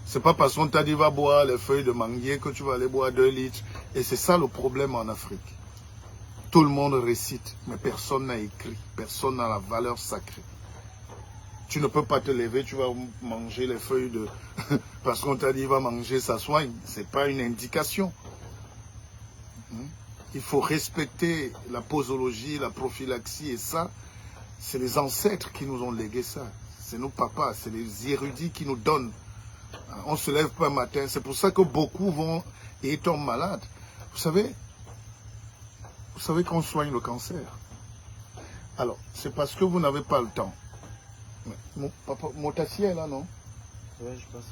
C'est pas parce qu'on t'a dit va boire les feuilles de manguier que tu vas aller boire 2 litres. Et c'est ça le problème en Afrique. Tout le monde récite, mais personne n'a écrit. Personne n'a la valeur sacrée. Tu ne peux pas te lever, tu vas manger les feuilles de... parce qu'on t'a dit va manger, ça soigne. C'est pas une indication. Il faut respecter la posologie, la prophylaxie et ça, c'est les ancêtres qui nous ont légué ça. C'est nos papas, c'est les érudits qui nous donnent. On ne se lève pas un matin. C'est pour ça que beaucoup vont et tombent malades. Vous savez qu'on soigne le cancer. Alors, c'est parce que vous n'avez pas le temps. Mon tassier est là, non? Oui, je pense.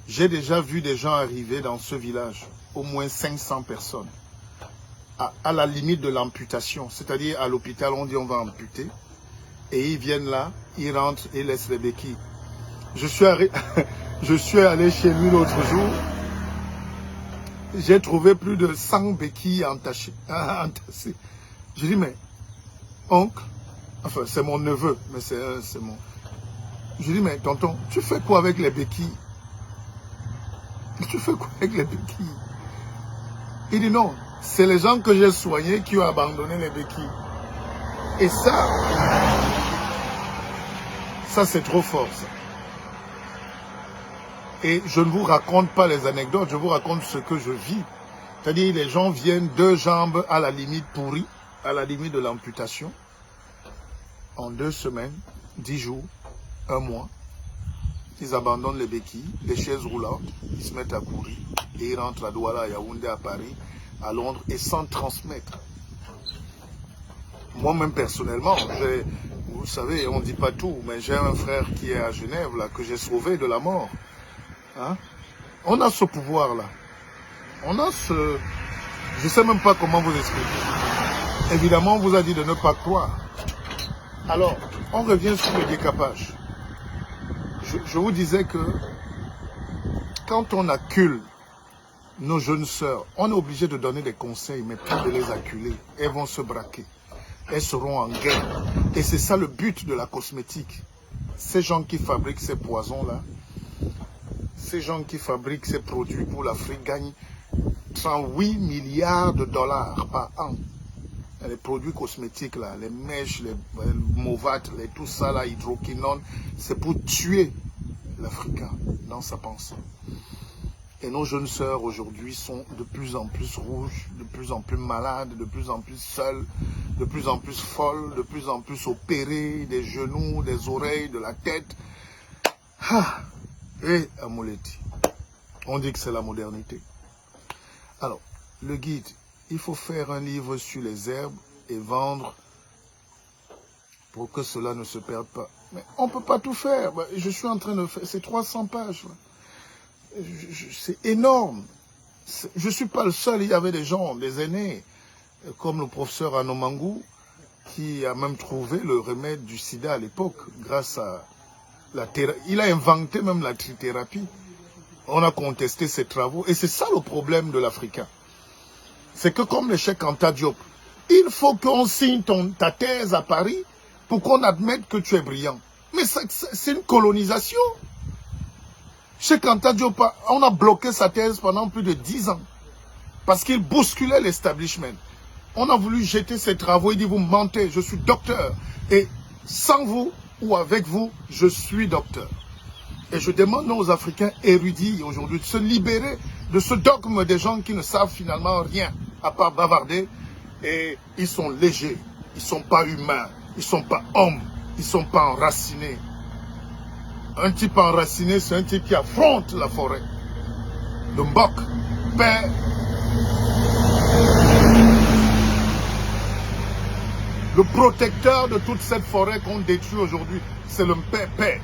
J'ai déjà vu des gens arriver dans ce village, au moins 500 personnes, à la limite de l'amputation. C'est-à-dire, à l'hôpital, on dit on va amputer. Et ils viennent là, ils rentrent et laissent les béquilles. Je suis allé chez lui l'autre jour. J'ai trouvé plus de 100 béquilles entassées. Je dis, mais, oncle, enfin, c'est mon neveu, mais c'est mon... Je dis, mais tonton, tu fais quoi avec les béquilles? Tu fais quoi avec les béquilles? Il dit, non, c'est les gens que j'ai soignés qui ont abandonné les béquilles. Et ça c'est trop fort, ça. Et je ne vous raconte pas les anecdotes, je vous raconte ce que je vis. C'est-à-dire, les gens viennent 2 jambes à la limite pourries, à la limite de l'amputation. En 2 semaines, 10 jours, 1 mois, ils abandonnent les béquilles, les chaises roulantes, ils se mettent à courir. Et ils rentrent à Douala, à Yaoundé, à Paris, à Londres, et sans transmettre. Moi-même, personnellement, vous savez, on ne dit pas tout, mais j'ai un frère qui est à Genève, là, que j'ai sauvé de la mort. Hein? On a ce pouvoir-là. On a ce... Je ne sais même pas comment vous expliquer. Évidemment, on vous a dit de ne pas croire. Alors, on revient sur le décapage. Je vous disais que quand on accule nos jeunes sœurs, on est obligé de donner des conseils, mais pas de les acculer. Elles vont se braquer. Elles seront en guerre. Et c'est ça le but de la cosmétique. Ces gens qui fabriquent ces poisons-là, ces gens qui fabriquent ces produits pour l'Afrique gagnent 38 milliards de dollars par an. Les produits cosmétiques, là, les mèches, les mauvates, tout ça, là, hydroquinone, c'est pour tuer l'Africain dans sa pensée. Et nos jeunes sœurs aujourd'hui sont de plus en plus rouges, de plus en plus malades, de plus en plus seules, de plus en plus folles, de plus en plus opérées, des genoux, des oreilles, de la tête. Ah! Et Amouleti, on dit que c'est la modernité. Alors, le guide, il faut faire un livre sur les herbes et vendre pour que cela ne se perde pas. Mais on ne peut pas tout faire. Je suis en train de faire, c'est 300 pages. C'est énorme. Je ne suis pas le seul, il y avait des gens, des aînés, comme le professeur Anomangou, qui a même trouvé le remède du sida à l'époque, grâce à la thérapie. Il a inventé même la trithérapie. On a contesté ses travaux, et c'est ça le problème de l'Africain. C'est que comme le Cheikh Anta Diop, il faut qu'on signe ta thèse à Paris pour qu'on admette que tu es brillant. Mais c'est une colonisation. Cheikh Anta Diop, on a bloqué sa thèse pendant plus de 10 ans. Parce qu'il bousculait l'establishment. On a voulu jeter ses travaux, il dit vous mentez, je suis docteur. Et sans vous ou avec vous, je suis docteur. Et je demande aux Africains érudits aujourd'hui de se libérer de ce dogme des gens qui ne savent finalement rien, à part bavarder. Et ils sont légers, ils ne sont pas humains, ils ne sont pas hommes, ils ne sont pas enracinés. Un type enraciné, c'est un type qui affronte la forêt. Le Mbok, père. Le protecteur de toute cette forêt qu'on détruit aujourd'hui, c'est le Mpépé.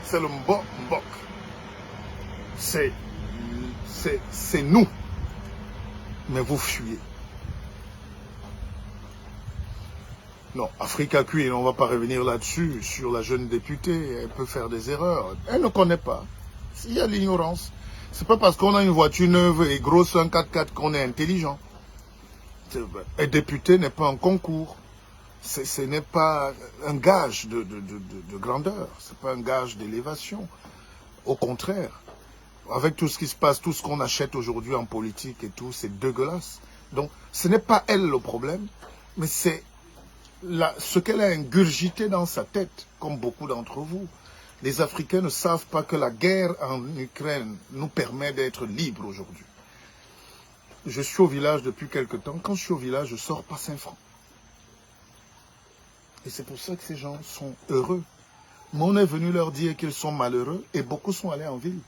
C'est le Mbok. C'est nous. Mais vous fuyez. Non, Africa Cuir, on ne va pas revenir là-dessus, sur la jeune députée, elle peut faire des erreurs. Elle ne connaît pas. Il y a l'ignorance. C'est pas parce qu'on a une voiture neuve et grosse, un 4x4 qu'on est intelligent. Un député n'est pas un concours. Ce n'est pas un gage de grandeur. Ce n'est pas un gage d'élévation. Au contraire, avec tout ce qui se passe, tout ce qu'on achète aujourd'hui en politique et tout, c'est dégueulasse. Donc, ce n'est pas elle le problème, mais c'est ce qu'elle a ingurgité dans sa tête, comme beaucoup d'entre vous. Les Africains ne savent pas que la guerre en Ukraine nous permet d'être libres aujourd'hui. Je suis au village depuis quelque temps. Quand je suis au village, je ne sors pas 5 francs. Et c'est pour ça que ces gens sont heureux. Mais on est venu leur dire qu'ils sont malheureux et beaucoup sont allés en ville.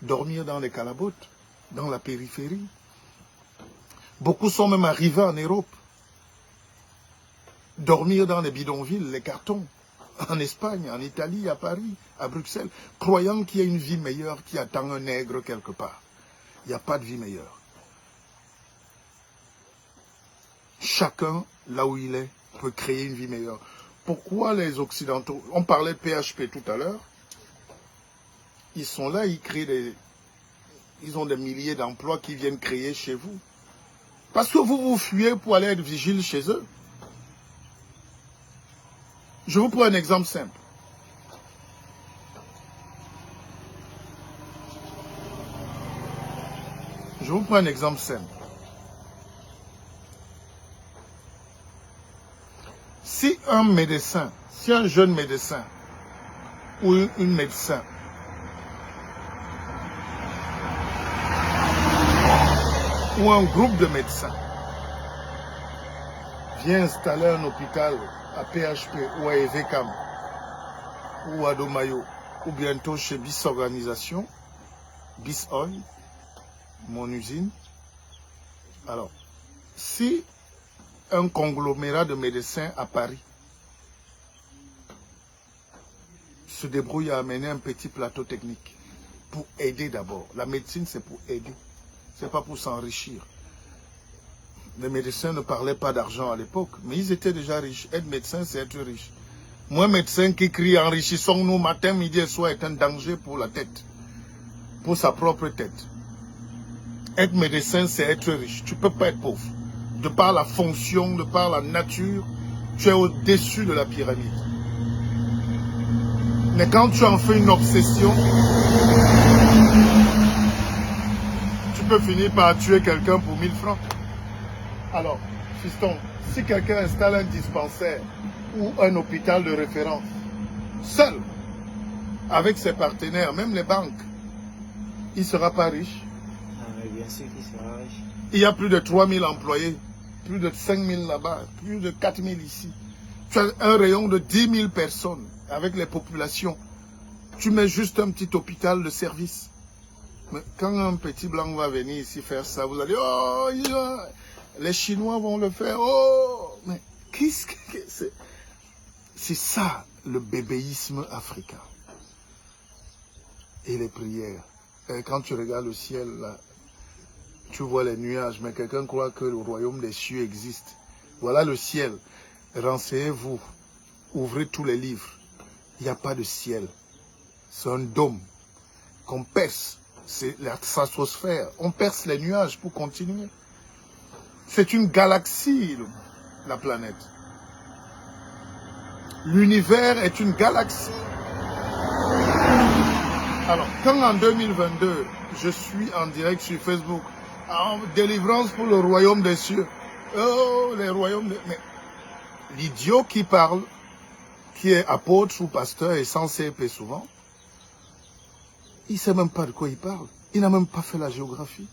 Dormir dans les calabotes, dans la périphérie. Beaucoup sont même arrivés en Europe. Dormir dans les bidonvilles, les cartons, en Espagne, en Italie, à Paris, à Bruxelles, croyant qu'il y a une vie meilleure qui attend un nègre quelque part. Il n'y a pas de vie meilleure. Chacun, là où il est, peut créer une vie meilleure. Pourquoi les Occidentaux, on parlait de PHP tout à l'heure, ils sont là, ils ont des milliers d'emplois qui viennent créer chez vous. Parce que vous fuyez pour aller être vigile chez eux. Je vous prends un exemple simple. Je vous prends un exemple simple. Si un médecin, si un jeune médecin ou une médecin ou un groupe de médecins vient installer un hôpital à PHP ou à Evekam ou à Domayo ou bientôt chez BIS Organisation, BIS Oil, mon usine. Alors, si un conglomérat de médecins à Paris se débrouille à amener un petit plateau technique pour aider d'abord. La médecine, c'est pour aider, c'est pas pour s'enrichir. Les médecins ne parlaient pas d'argent à l'époque, mais ils étaient déjà riches. Être médecin, c'est être riche. Moi, médecin qui crie enrichissons-nous matin, midi et soir est un danger pour la tête, pour sa propre tête. Être médecin, c'est être riche. Tu ne peux pas être pauvre. De par la fonction, de par la nature, tu es au-dessus de la pyramide. Mais quand tu en fais une obsession, tu peux finir par tuer quelqu'un pour 1000 francs. Alors, fiston, si quelqu'un installe un dispensaire ou un hôpital de référence, seul, avec ses partenaires, même les banques, il ne sera pas riche. Ah, mais bien sûr qu'il sera riche. Il y a plus de 3000 employés, plus de 5000 là-bas, plus de 4000 ici. Tu as un rayon de 10 000 personnes avec les populations. Tu mets juste un petit hôpital de service. Mais quand un petit blanc va venir ici faire ça, vous allez, oh, les Chinois vont le faire, oh. Mais qu'est-ce que c'est? C'est ça le bébéisme africain. Et les prières. Et quand tu regardes le ciel, là, tu vois les nuages, mais quelqu'un croit que le royaume des cieux existe. Voilà le ciel. Renseignez-vous. Ouvrez tous les livres. Il n'y a pas de ciel. C'est un dôme qu'on perce. C'est la stratosphère. On perce les nuages pour continuer. C'est une galaxie, la planète. L'univers est une galaxie. Alors, quand en 2022, je suis en direct sur Facebook, en délivrance pour le royaume des cieux. Oh, les royaumes des... Mais l'idiot qui parle, qui est apôtre ou pasteur et censé épée souvent, il ne sait même pas de quoi il parle. Il n'a même pas fait la géographie.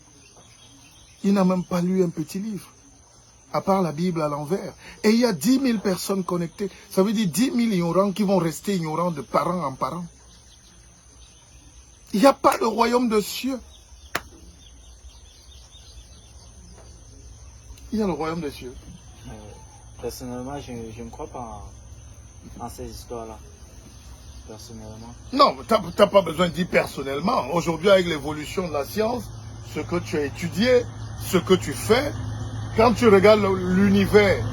Il n'a même pas lu un petit livre, à part la Bible à l'envers. Et il y a 10 000 personnes connectées. Ça veut dire 10 000 ignorants qui vont rester ignorants de parent en parent. Il n'y a pas de royaume de cieux. Il y a le royaume des cieux. Personnellement, je ne crois pas en ces histoires-là. Personnellement. Non, tu n'as pas besoin de dire personnellement. Aujourd'hui, avec l'évolution de la science, ce que tu as étudié, ce que tu fais, quand tu regardes l'univers,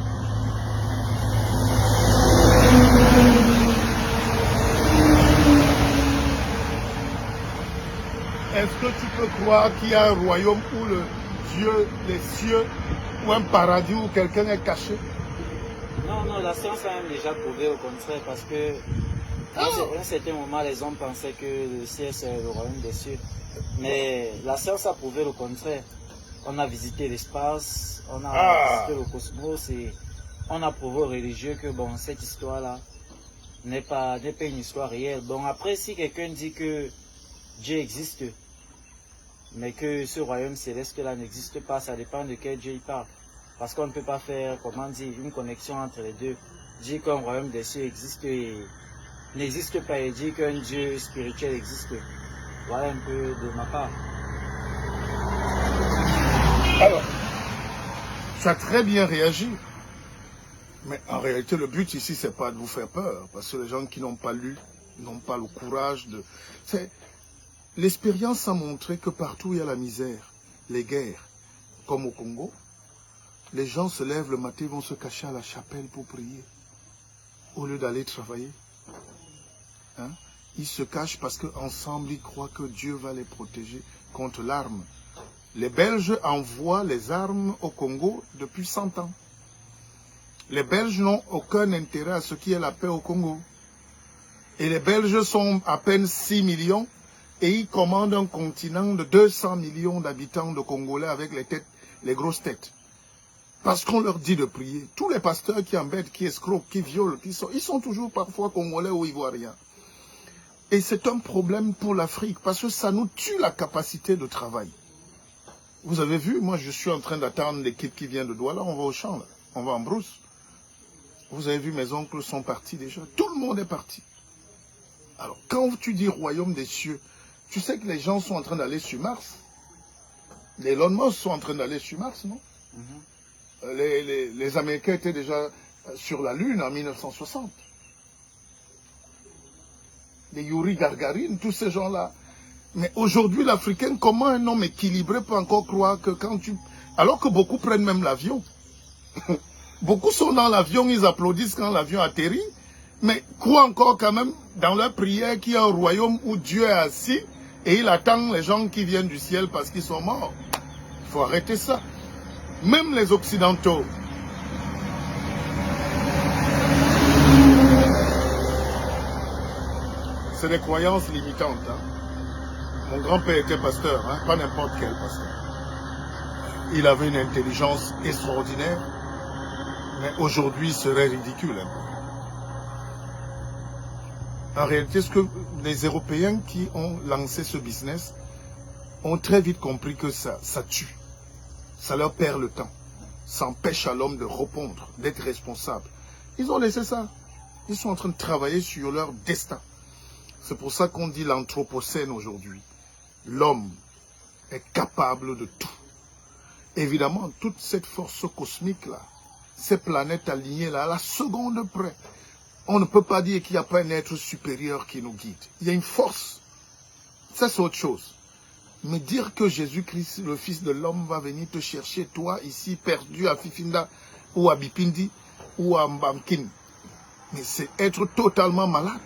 est-ce que tu peux croire qu'il y a un royaume où le Dieu, les cieux, ou un paradis où quelqu'un est caché? Non, non, la science a même déjà prouvé au contraire, parce que à un certain moment, les hommes pensaient que le ciel c'est le royaume des cieux. Mais la science a prouvé le contraire. On a visité l'espace, on a visité le cosmos et on a prouvé aux religieux que bon, cette histoire-là n'est pas une histoire réelle. Bon, après, si quelqu'un dit que Dieu existe, mais que ce royaume céleste-là n'existe pas, ça dépend de quel Dieu il parle. Parce qu'on ne peut pas faire, comment dire, une connexion entre les deux. Dire qu'un royaume des cieux existe et n'existe pas, et dire qu'un Dieu spirituel existe. Voilà un peu de ma part. Alors, tu as très bien réagi. Mais en réalité, le but ici, c'est pas de vous faire peur. Parce que les gens qui n'ont pas lu, n'ont pas le courage de... L'expérience a montré que partout où il y a la misère, les guerres, comme au Congo, les gens se lèvent le matin, vont se cacher à la chapelle pour prier, au lieu d'aller travailler. Hein? Ils se cachent parce qu'ensemble, ils croient que Dieu va les protéger contre l'arme. Les Belges envoient les armes au Congo depuis 100 ans. Les Belges n'ont aucun intérêt à ce qu'il y ait la paix au Congo. Et les Belges sont à peine 6 millions et ils commandent un continent de 200 millions d'habitants de Congolais avec les grosses têtes. Parce qu'on leur dit de prier. Tous les pasteurs qui embêtent, qui escroquent, qui violent, ils sont toujours parfois Congolais ou Ivoiriens. Et c'est un problème pour l'Afrique parce que ça nous tue la capacité de travail. Vous avez vu, moi je suis en train d'attendre l'équipe qui vient de Douala, on va au champ, là. On va en brousse. Vous avez vu, mes oncles sont partis déjà. Tout le monde est parti. Alors, quand tu dis royaume des cieux, tu sais que les gens sont en train d'aller sur Mars. Les Elon Musk sont en train d'aller sur Mars, non? Les Américains étaient déjà sur la Lune en 1960. Les Yuri Gagarin, tous ces gens-là. Mais aujourd'hui, l'Africain, comment un homme équilibré peut encore croire que quand tu... Alors que beaucoup prennent même l'avion. Beaucoup sont dans l'avion, ils applaudissent quand l'avion atterrit, mais croient encore quand même dans leur prière qu'il y a un royaume où Dieu est assis et il attend les gens qui viennent du ciel parce qu'ils sont morts. faut arrêter ça. Même les Occidentaux. C'est des croyances limitantes. Hein. Mon grand-père était pasteur, hein, pas n'importe quel pasteur. Il avait une intelligence extraordinaire, mais aujourd'hui il serait ridicule. Hein. En réalité, ce que les Européens qui ont lancé ce business ont très vite compris que ça tue. Ça leur perd le temps. Ça empêche à l'homme de répondre, d'être responsable. Ils ont laissé ça. Ils sont en train de travailler sur leur destin. C'est pour ça qu'on dit l'anthropocène aujourd'hui. L'homme est capable de tout. Évidemment, toute cette force cosmique-là, ces planètes alignées-là, à la seconde près, on ne peut pas dire qu'il n'y a pas un être supérieur qui nous guide. Il y a une force. Ça, c'est autre chose. Mais dire que Jésus-Christ, le Fils de l'homme, va venir te chercher, toi, ici, perdu à Fifinda, ou à Bipindi, ou à Mbamkin, mais c'est être totalement malade.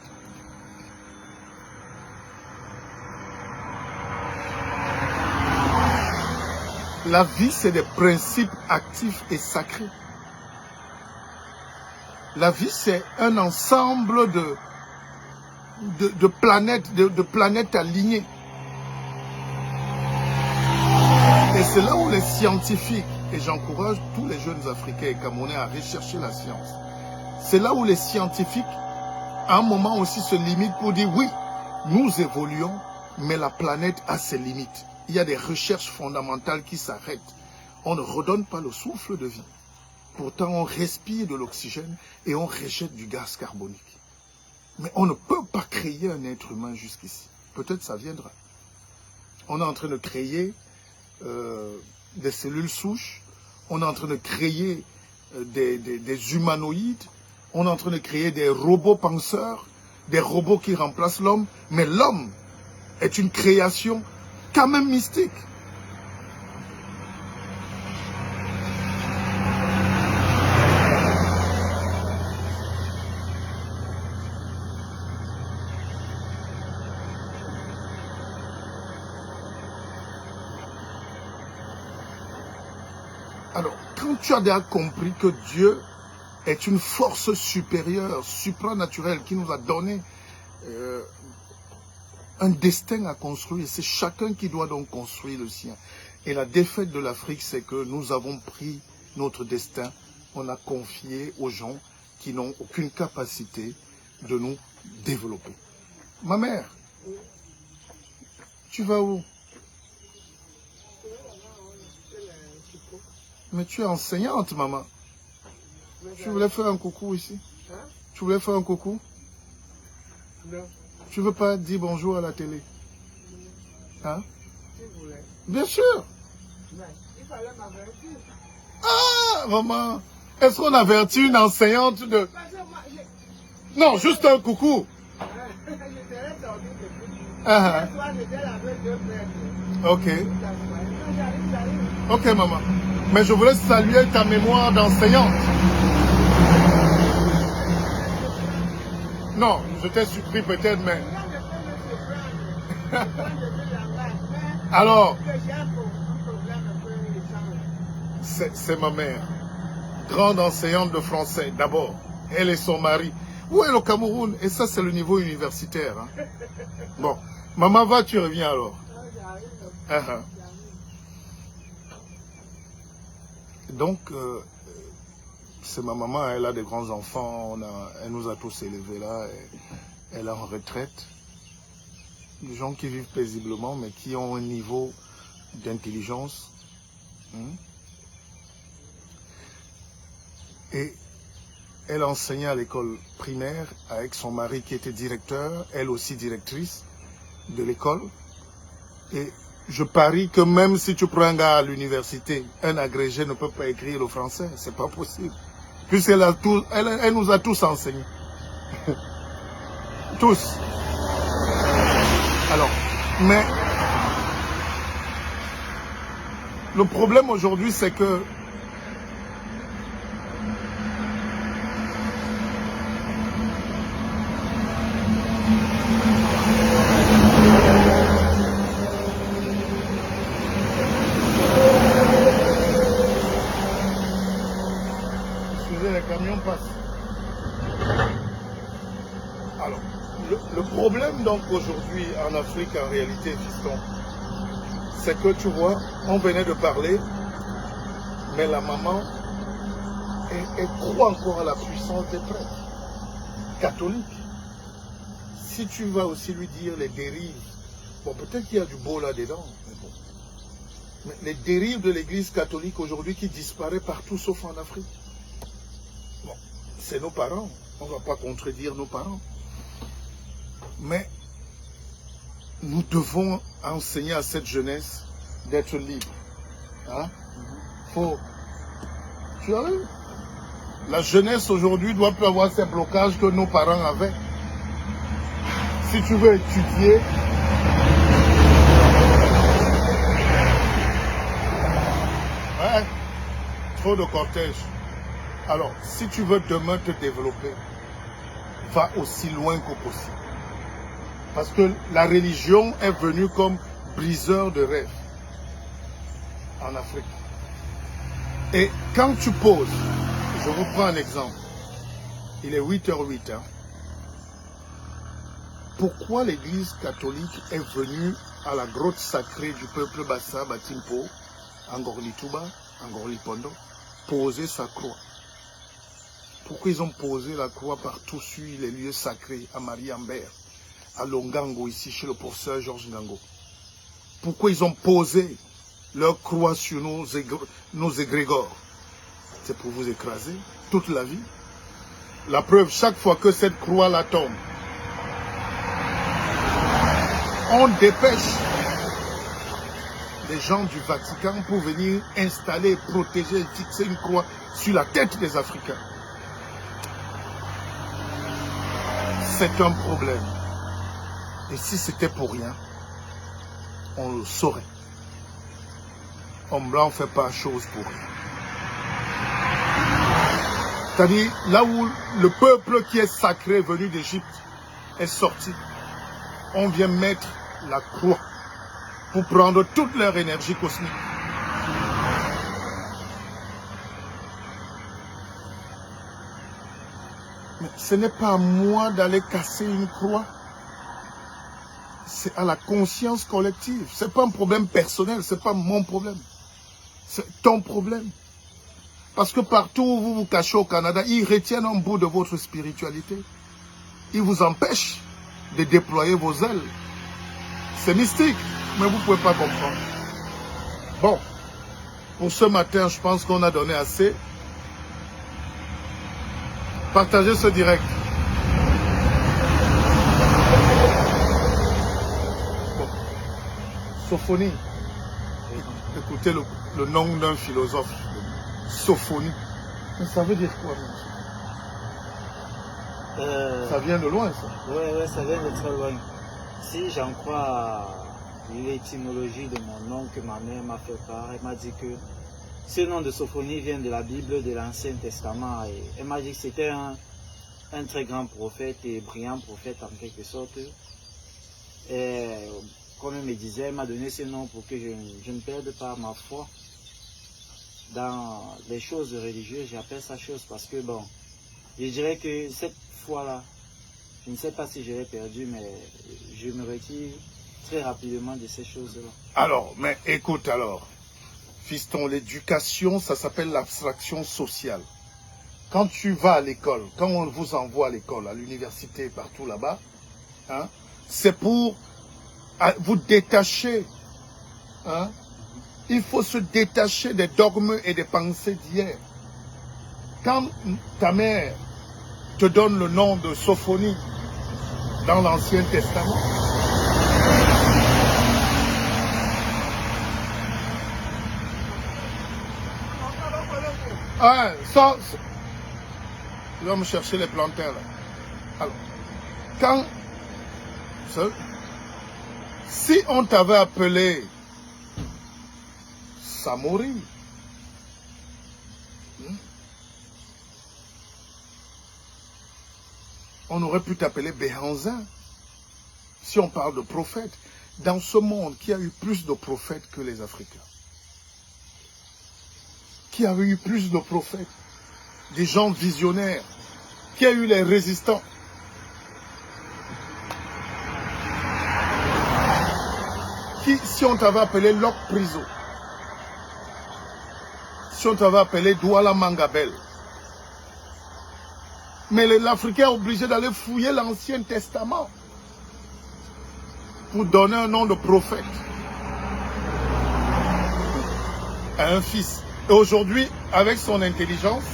La vie, c'est des principes actifs et sacrés. La vie, c'est un ensemble de planètes alignées. Et c'est là où les scientifiques, et j'encourage tous les jeunes Africains et Camerounais à rechercher la science, c'est là où les scientifiques, à un moment aussi, se limitent pour dire oui, nous évoluons, mais la planète a ses limites. Il y a des recherches fondamentales qui s'arrêtent. On ne redonne pas le souffle de vie. Pourtant, on respire de l'oxygène et on rejette du gaz carbonique. Mais on ne peut pas créer un être humain jusqu'ici. Peut-être ça viendra. On est en train de créer des cellules souches. On est en train de créer des humanoïdes. On est en train de créer des robots penseurs, des robots qui remplacent l'homme. Mais l'homme est une création quand même mystique. Alors, quand tu as déjà compris que Dieu est une force supérieure, supranaturelle, qui nous a donné un destin à construire, c'est chacun qui doit donc construire le sien. Et la défaite de l'Afrique, c'est que nous avons pris notre destin, on a confié aux gens qui n'ont aucune capacité de nous développer. Ma mère, tu vas où? Mais tu es enseignante, maman. Tu voulais faire un coucou ici? Tu voulais faire un coucou? Non. Tu veux pas dire bonjour à la télé? Hein? Tu voulais. Bien sûr. Mais il fallait m'avertir. Ah, maman. Est-ce qu'on avertit une enseignante de... Non, juste un coucou. Ok. Ok, maman. Mais je voulais saluer ta mémoire d'enseignante. Non, je t'ai surpris peut-être, mais... Alors, c'est ma mère. Grande enseignante de français, d'abord. Elle et son mari. Où est le Cameroun? Et ça, c'est le niveau universitaire. Hein. Bon, maman va, tu reviens alors. Donc, c'est ma maman, elle a des grands enfants, elle nous a tous élevés là, elle est en retraite. Des gens qui vivent paisiblement, mais qui ont un niveau d'intelligence. Et elle enseignait à l'école primaire avec son mari qui était directeur, elle aussi directrice de l'école. Et je parie que même si tu prends un gars à l'université, un agrégé ne peut pas écrire le français, c'est pas possible. Puisqu'elle elle nous a tous enseignés. Tous. Alors, mais le problème aujourd'hui, c'est que donc aujourd'hui en Afrique en réalité, fiston, c'est que tu vois, on venait de parler, mais la maman, elle croit encore à la puissance des prêtres catholiques. Si tu vas aussi lui dire les dérives, bon, peut-être qu'il y a du beau là-dedans, mais bon. Mais les dérives de l'église catholique aujourd'hui qui disparaît partout sauf en Afrique. Bon, c'est nos parents, on ne va pas contredire nos parents. Mais nous devons enseigner à cette jeunesse d'être libre. Hein? Tu as vu? La jeunesse aujourd'hui doit plus avoir ces blocages que nos parents avaient. Si tu veux étudier, ouais, trop de cortège. Alors, si tu veux demain te développer, va aussi loin que possible. Parce que la religion est venue comme briseur de rêves en Afrique. Et quand tu poses, je vous prends un exemple. Il est 8h08. Hein. Pourquoi l'église catholique est venue à la grotte sacrée du peuple Bassa, Batimpo, Angorlituba, Angorlipondo, poser sa croix? Pourquoi ils ont posé la croix partout sur les lieux sacrés, à Marie-Ambert, à Longango, ici chez le professeur Georges Ngango? Pourquoi ils ont posé leur croix sur nos égrégores? C'est pour vous écraser toute la vie. La preuve, chaque fois que cette croix-là tombe, on dépêche les gens du Vatican pour venir installer, protéger et fixer une croix sur la tête des Africains. C'est un problème. Et si c'était pour rien, on le saurait. Homme blanc ne fait pas chose pour rien. C'est-à-dire, là où le peuple qui est sacré venu d'Égypte est sorti, on vient mettre la croix pour prendre toute leur énergie cosmique. Mais ce n'est pas à moi d'aller casser une croix. C'est à la conscience collective. Ce n'est pas un problème personnel, ce n'est pas mon problème. C'est ton problème. Parce que partout où vous vous cachez au Canada, ils retiennent un bout de votre spiritualité. Ils vous empêchent de déployer vos ailes. C'est mystique, mais vous ne pouvez pas comprendre. Bon, pour ce matin, je pense qu'on a donné assez. Partagez ce direct. Bon. Sophonie. Écoutez le nom d'un philosophe. Sophonie. Mais ça veut dire quoi, monsieur? Ça vient de loin, ça. Ouais, ça vient de très loin. Si j'en crois à l'étymologie de mon nom que ma mère m'a fait part, elle m'a dit que ce nom de Sophonie vient de la Bible de l'Ancien Testament. Et elle m'a dit que c'était un très grand prophète et brillant prophète en quelque sorte. Et comme elle me disait, elle m'a donné ce nom pour que je ne perde pas ma foi. Dans les choses religieuses, j'appelle ça chose parce que bon, je dirais que cette foi-là, je ne sais pas si je l'ai perdue, mais je me retire très rapidement de ces choses-là. Alors, mais écoute alors, fiston, l'éducation, ça s'appelle l'abstraction sociale. Quand tu vas à l'école, quand on vous envoie à l'école, à l'université, partout là-bas, hein, c'est pour vous détacher. Hein. Il faut se détacher des dogmes et des pensées d'hier. Quand ta mère te donne le nom de Sophonie dans l'Ancien Testament, ah, ça, il va me chercher les plantains là. Alors, quand, si on t'avait appelé Samori, on aurait pu t'appeler Béhanzin. Si on parle de prophètes, dans ce monde qui a eu plus de prophètes que les Africains, qui a eu plus de prophètes, des gens visionnaires, qui a eu les résistants. si on t'avait appelé Lok Priso, si on t'avait appelé Douala Mangabel, mais l'Africain est obligé d'aller fouiller l'Ancien Testament pour donner un nom de prophète à un fils. Et aujourd'hui, avec son intelligence,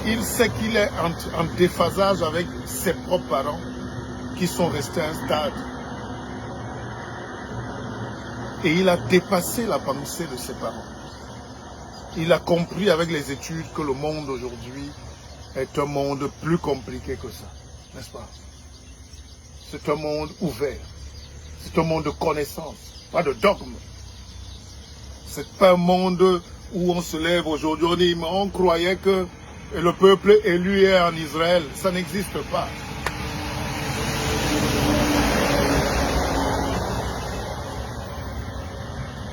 il sait qu'il est en déphasage avec ses propres parents qui sont restés à un stade. Et il a dépassé la pensée de ses parents. Il a compris avec les études que le monde aujourd'hui est un monde plus compliqué que ça, n'est-ce pas? C'est un monde ouvert. C'est un monde de connaissances, pas de dogme. C'est pas un monde où on se lève aujourd'hui, on dit, on croyait que le peuple élu est en Israël. Ça n'existe pas.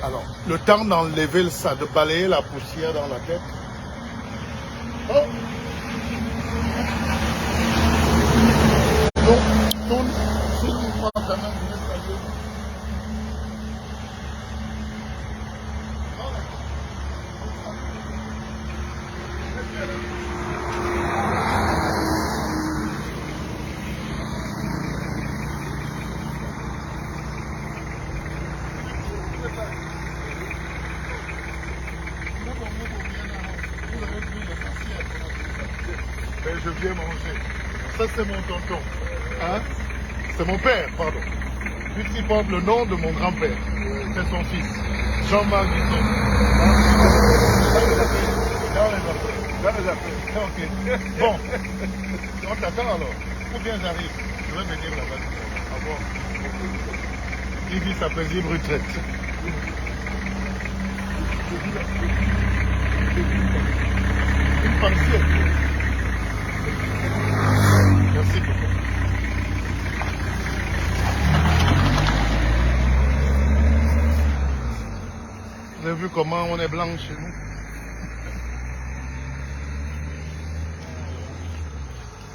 Alors, le temps d'enlever ça, de balayer la poussière dans la tête. Oh. Donc, tourne-moi quand même, je vais saluer. Je viens manger. Ça, c'est mon tonton. Hein? C'est mon père, pardon. Puisqu'il porte le nom de mon grand-père. C'est son fils. Jean-Marc Guizot. Dans les affaires. Ok. Bon. On t'attend alors. Ou bien j'arrive. Je vais venir là-bas. Au revoir. Il vit sa paisible retraite. Une pensée. Merci beaucoup. Vous avez vu comment on est blanc chez nous?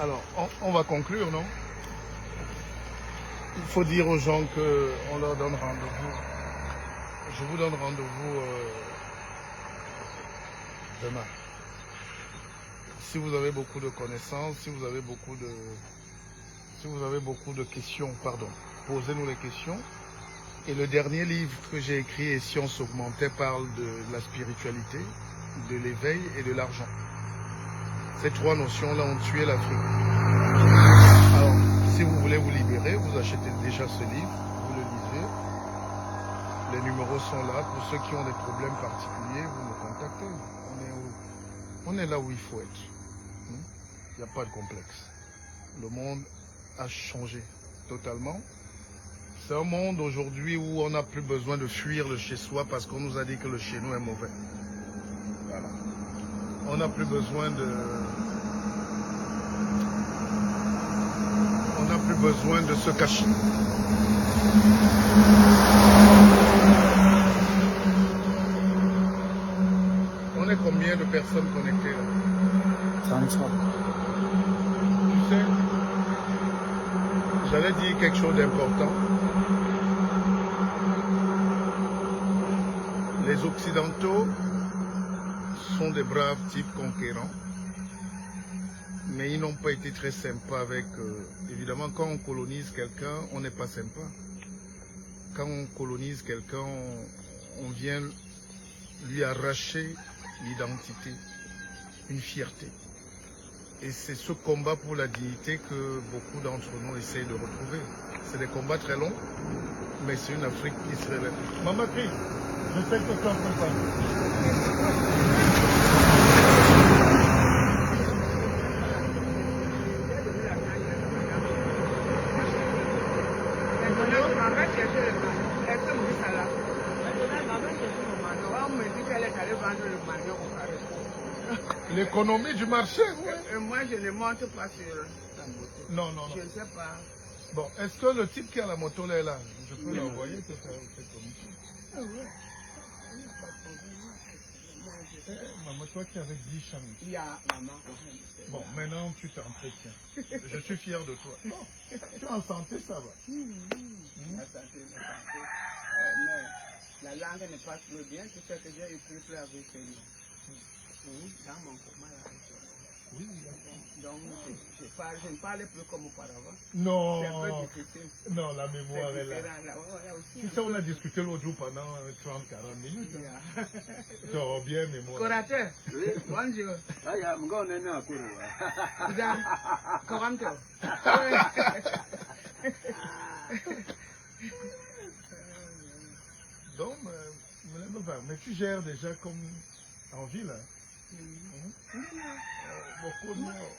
Alors, on va conclure, non? Il faut dire aux gens qu'on leur donne rendez-vous. Je vous donne rendez-vous demain. Si vous avez beaucoup de connaissances, si vous avez beaucoup de questions, pardon, posez-nous les questions. Et le dernier livre que j'ai écrit, Et si on s'augmentait, parle de la spiritualité, de l'éveil et de l'argent. Ces trois notions-là ont tué l'Afrique. Alors, si vous voulez vous libérer, vous achetez déjà ce livre, vous le lisez. Les numéros sont là. Pour ceux qui ont des problèmes particuliers, vous me contactez. On est là où il faut être. Il n'y a pas de complexe. Le monde a changé totalement. C'est un monde aujourd'hui où on n'a plus besoin de fuir le chez-soi parce qu'on nous a dit que le chez-nous est mauvais. Voilà. On n'a plus besoin de... On n'a plus besoin de se cacher. On est combien de personnes connectées là? 33. Tu sais, j'allais dire quelque chose d'important. Les Occidentaux sont des braves types conquérants, mais ils n'ont pas été très sympas avec... évidemment, quand on colonise quelqu'un, on n'est pas sympa. Quand on colonise quelqu'un, on vient lui arracher l'identité, une fierté. Et c'est ce combat pour la dignité que beaucoup d'entre nous essayent de retrouver. C'est des combats très longs, mais c'est une Afrique qui se révèle. Maman Chris, je sais que tu en peux pas. L'économie du marché, oui. Moi, je ne monte pas sur la moto. Non, non, non. Je ne sais pas. Bon, est-ce que le type qui a la moto là est là? Je peux l'envoyer que ça fait comme ça. Ah ouais. Maman, toi qui avais 10 chameaux. Il y a maman. Bon, maintenant tu t'entretiens. Je suis fier de toi. Bon, tu es en santé, ça va. La santé, la santé. Mais la langue n'est pas trop bien, tu sais que j'ai eu plus avec elle. Dans mon coma, là. Oui, Donc, je ne parlais plus comme auparavant. non, C'est un peu difficile. non, la mémoire est là. Tu sais, on a discuté l'autre jour pendant 30-40 minutes. Hein. Tu as bien mémoire. Corateur, bonjour. Ah, il y a un gars, on est né à Kourou. Comment tu Donc, mais tu gères déjà comme en ville. Hein? Beaucoup de morts.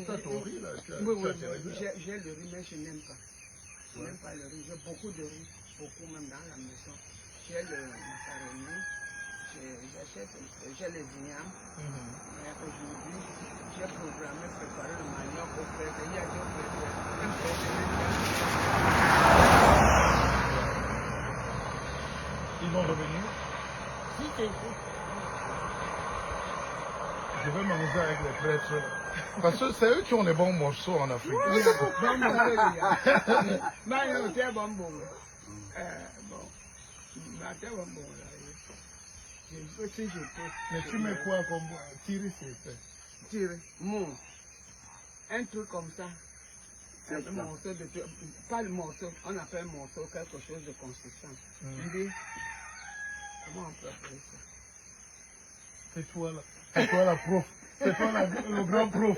Toi, ton riz, là, tu as Oui, oui, tes réserves. j'ai le riz, mais je n'aime pas. Je n'aime pas le riz. J'ai beaucoup de riz, beaucoup même dans la maison. J'ai le macaroni, j'ai les vignobles. Mais aujourd'hui, j'ai programmé préparer le manioc au frais. Il y a deux Ils vont revenir. Si, c'est tout. Je vais manger avec les prêtres. Parce que c'est eux qui ont les bons morceaux en Afrique. Bon, c'est bon, bon. Bon, c'est bon, bon. Je peux, si je peux. Mais tu mets quoi comme tirer, c'est fait. Tirer, mou. Un truc comme ça. Un morceau de, pas le morceau, on appelle morceau quelque chose de consistant. On dit, comment on peut appeler ça? C'est toi là. C'est toi la prof. C'est toi le grand prof.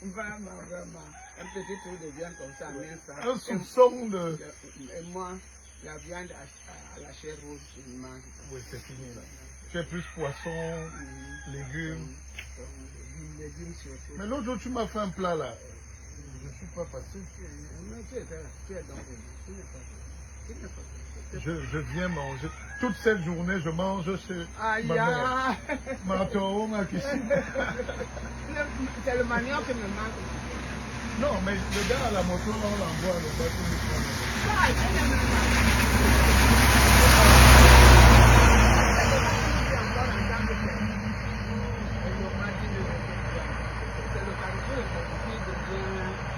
Vraiment, vraiment. Un petit truc de viande comme ça, 1000 francs. Un soupçon de... Et moi, la viande à la chair rouge, je mange. Oui, c'est fini là. Tu es plus poisson, légumes. Légumes surtout. Mais l'autre jour, tu m'as fait un plat là. Je ne suis pas passé. Mais tu es dans le Je viens manger. Toute cette journée, je mange chez ma mère. C'est le manioc qui me manque. Non, mais le gars à la moto, là, on l'envoie, le bateau.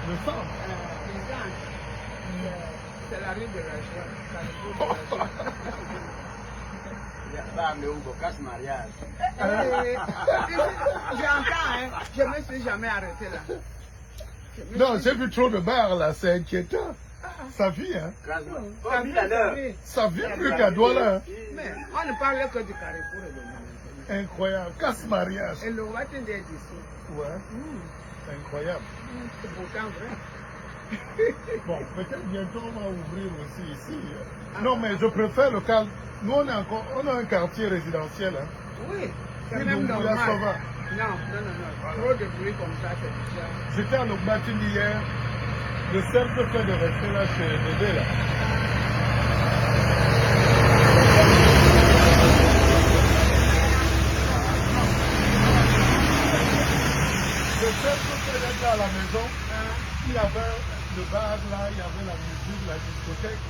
Le sang. C'est la rue de la joie. Mariage. J'entends, hein. Je ne me suis jamais arrêté là. Non, j'ai vu trop de bars là, c'est inquiétant. Ça vit, hein. Ça vit plus qu'à Douala. Mais on ne parle que du Carrefour et de moi. Incroyable. Casse mariage. Et le Watin est d'ici. Ouais. C'est incroyable. C'est pourtant vrai. Bon, peut-être bientôt on va ouvrir aussi ici. Non, mais je préfère le calme. Nous, on a un quartier résidentiel. Hein. Oui, c'est Et même donc, normal. là, ça va. Non. Trop de bruit comme ça, c'est déjà. J'étais à Logbatine hier. Le cercle fait de rester là chez Bébé là. Le cercle fait d'être là à la maison. Il y avait le bar là, il y avait la musique, la discothèque.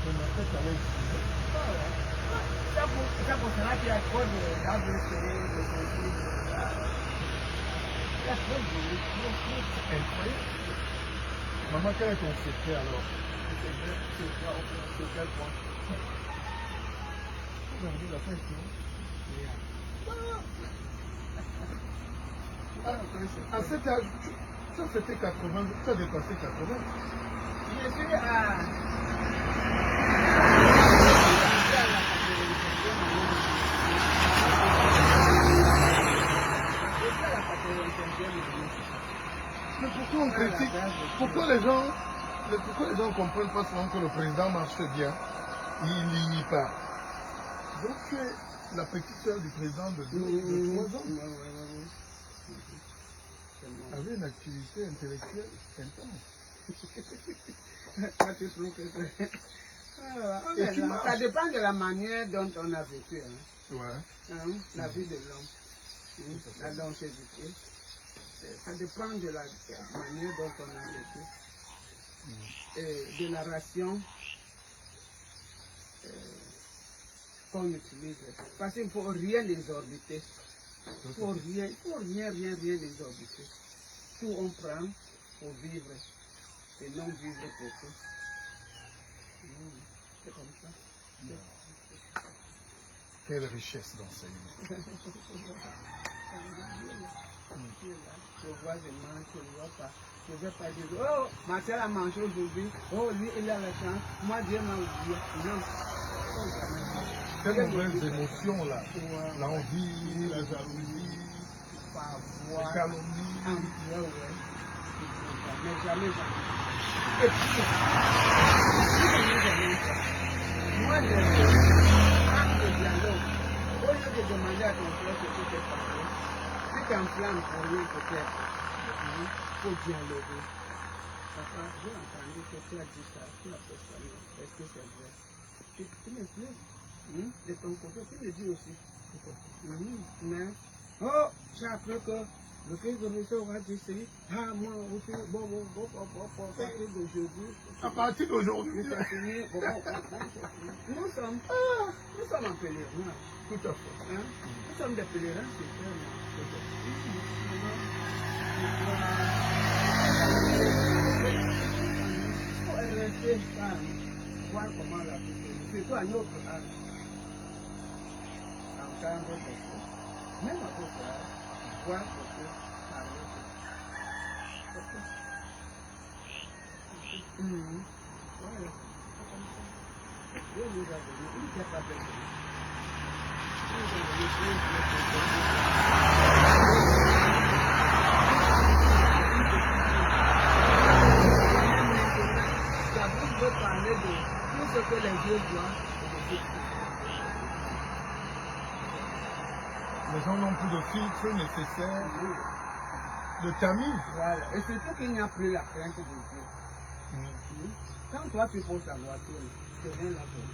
Je me fais aller ici. C'est pour cela qu'il y a trop de d'ABC, de conflits. Il y a trop de bruit. Incroyable. Maman, quel est ton secret alors? C'est quel point? Regardez la fête, non? À cet âge, ça c'était 80, tu as dépassé 80. Je suis à... Mais pourquoi on critique? Pourquoi les gens ne comprennent pas souvent que le président marche bien? Il n'y pas. Donc tu es la petite soeur du président de 3 ans. Avait une activité intellectuelle intense. Ça dépend de la manière dont on a vécu. Hein. Ouais. La vie de l'homme. La longévité. Ça dépend de la manière dont on a vécu. Et de la ration qu'on utilise. Parce qu'il ne faut rien désorbiter. Il ne faut rien désorbiter. Tout on prend pour vivre et non vivre pour tout. C'est comme ça. Quelle richesse d'enseignement. Je vois des manches, je ne vois pas. Je ne vais pas dire, oh, Marcel a mangé aujourd'hui, oh, lui, il a la chance, moi, Dieu m'a oublié. Non. Quelles mauvaises émotions là. L'envie, la jalousie, les calomnies. Mais jamais. Et puis, moi, je dialogue. Au lieu de demander à ton frère ce qui t'est passé, si tu enflammes pour rien peut-être, il faut dialoguer. Papa, j'ai entendu que tu as dit ça, tu as fait ça, est-ce que c'est vrai? Tu m'expliques. De ton côté, tu me dis aussi. Mais, oh, j'ai appris que le Christ de Monsieur aura dit ceci. Ah, moi aussi, bon, à partir d'aujourd'hui. À partir d'aujourd'hui. Nous sommes en pèlerin. Tout à fait. Hein? Nous sommes des pèlerins, c'est clair. Il faut rester calme, voir comment la vie est. C'est toi, notre âge. En même à votre âge, voir beaucoup parler. Dieu nous a donné une capacité. La bouche veut parler de tout ce que les dieux voient et de tout. Les gens n'ont plus de filtre nécessaire, de tamise. Voilà. Et surtout qu'il n'y a plus la crainte de Dieu. Quand toi tu poses ta voiture, tu viens là pour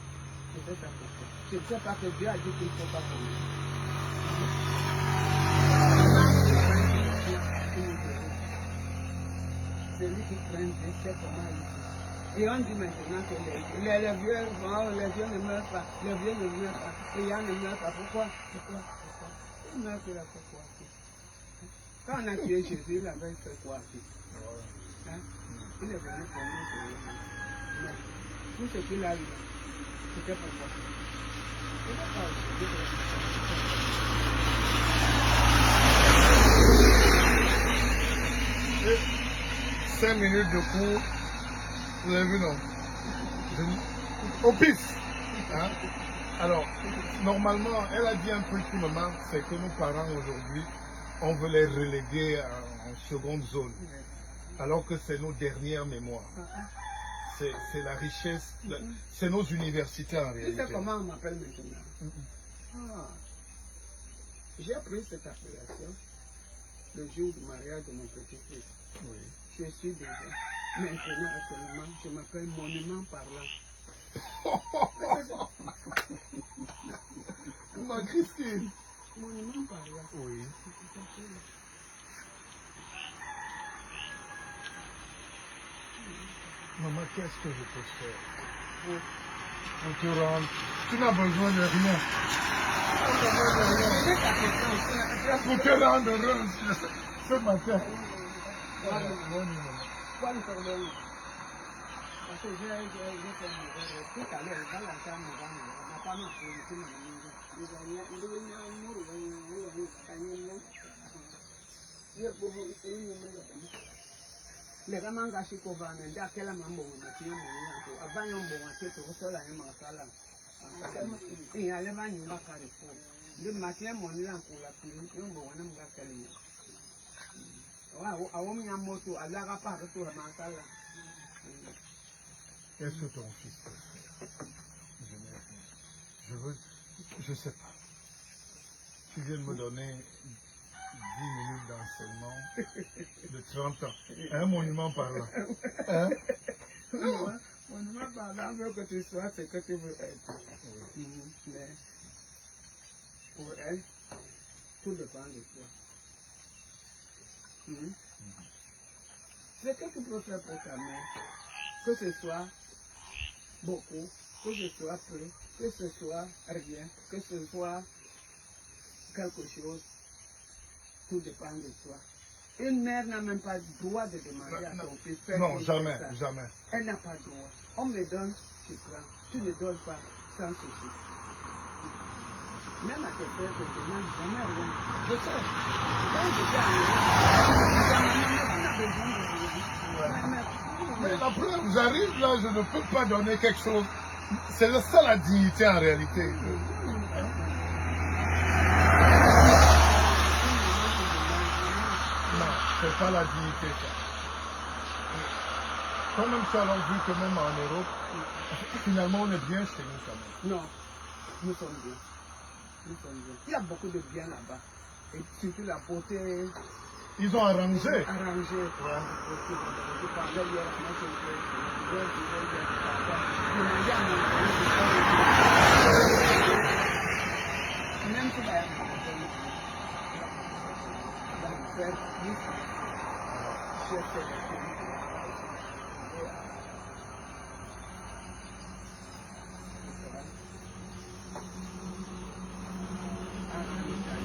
tu fais ta voiture. Tu ne sais pas que Dieu a dit qu'il ne faut pas conduire. Celui qui craint Dieu sait comment il fait. Et on dit maintenant que les vieux ne meurent pas, les vieux ne meurent pas, les gens ne meurent pas. Pourquoi? Ils meurent qu'il a fait quoi? Quand on a tué Jésus, il avait fait quoi? Hein? Il est venu pour nous sauver. Mais tout ce qu'il a eu, c'était pourquoi? Il n'a pas Et 5 minutes de cours, vous avez vu, non? Au pif. Hein? Alors, normalement, elle a dit un truc qui me marque, c'est que nos parents aujourd'hui, on veut les reléguer en seconde zone. Alors que c'est nos dernières mémoires. C'est la richesse, c'est nos universités en réalité. Tu sais comment on m'appelle maintenant? J'ai pris cette appellation le jour du mariage de mon petit-fils. Oui. Je suis déjà, maintenant actuellement, je m'appelle Monument Parlant. Ma Christine. Monument Parlant. Oui. Maman, qu'est-ce que je peux faire pour te rendre? Tu n'as besoin de rien. Pour te rendre heureuse ce matin. Quel problème? Parce que j'ai fait tout à l'heure, dans la chambre, ma femme a fait le gamanga shikovana ndakela mambo matiyo mwanangu abanyo mbo wateto kusola emakala ale banyumba karifu ndi matiyo mwanila nkula pili yombo wana mugakali awo mnyamoto alaga pa to makala. Qu'est-ce que ton fils peut faire? Je sais pas. Tu viens de me donner 10 minutes d'enseignement de 30 ans. Un monument parlant. Hein? Monument parlant veut que tu sois ce que tu veux être. Oui. Mais pour elle, tout dépend de toi. Ce que tu peux faire pour ta mère, que ce soit beaucoup que ce soit peu, que ce soit rien, que ce soit quelque chose, tout dépend de toi. Une mère n'a même pas le droit de demander à son fils. Non, jamais, jamais. Elle n'a pas le droit. On me donne, tu prends. Tu ne donnes pas, sans souci. Même à tes frères, je ne demande jamais rien. Je sais. Quand je Mais après, j'arrive là, je ne peux pas donner quelque chose. C'est ça la dignité en réalité. Non, c'est pas la dignité ça. Quand même, tu as vu que même en Europe, finalement on est bien chez nous quand même. Non, nous sommes bien. Nous sommes bien. Il y a beaucoup de bien là-bas. Et surtout la beauté. Ils ont arrangé. Arrangé. Tu parlais hier, moi je demandais à mon frère, même si la faire plus, je fais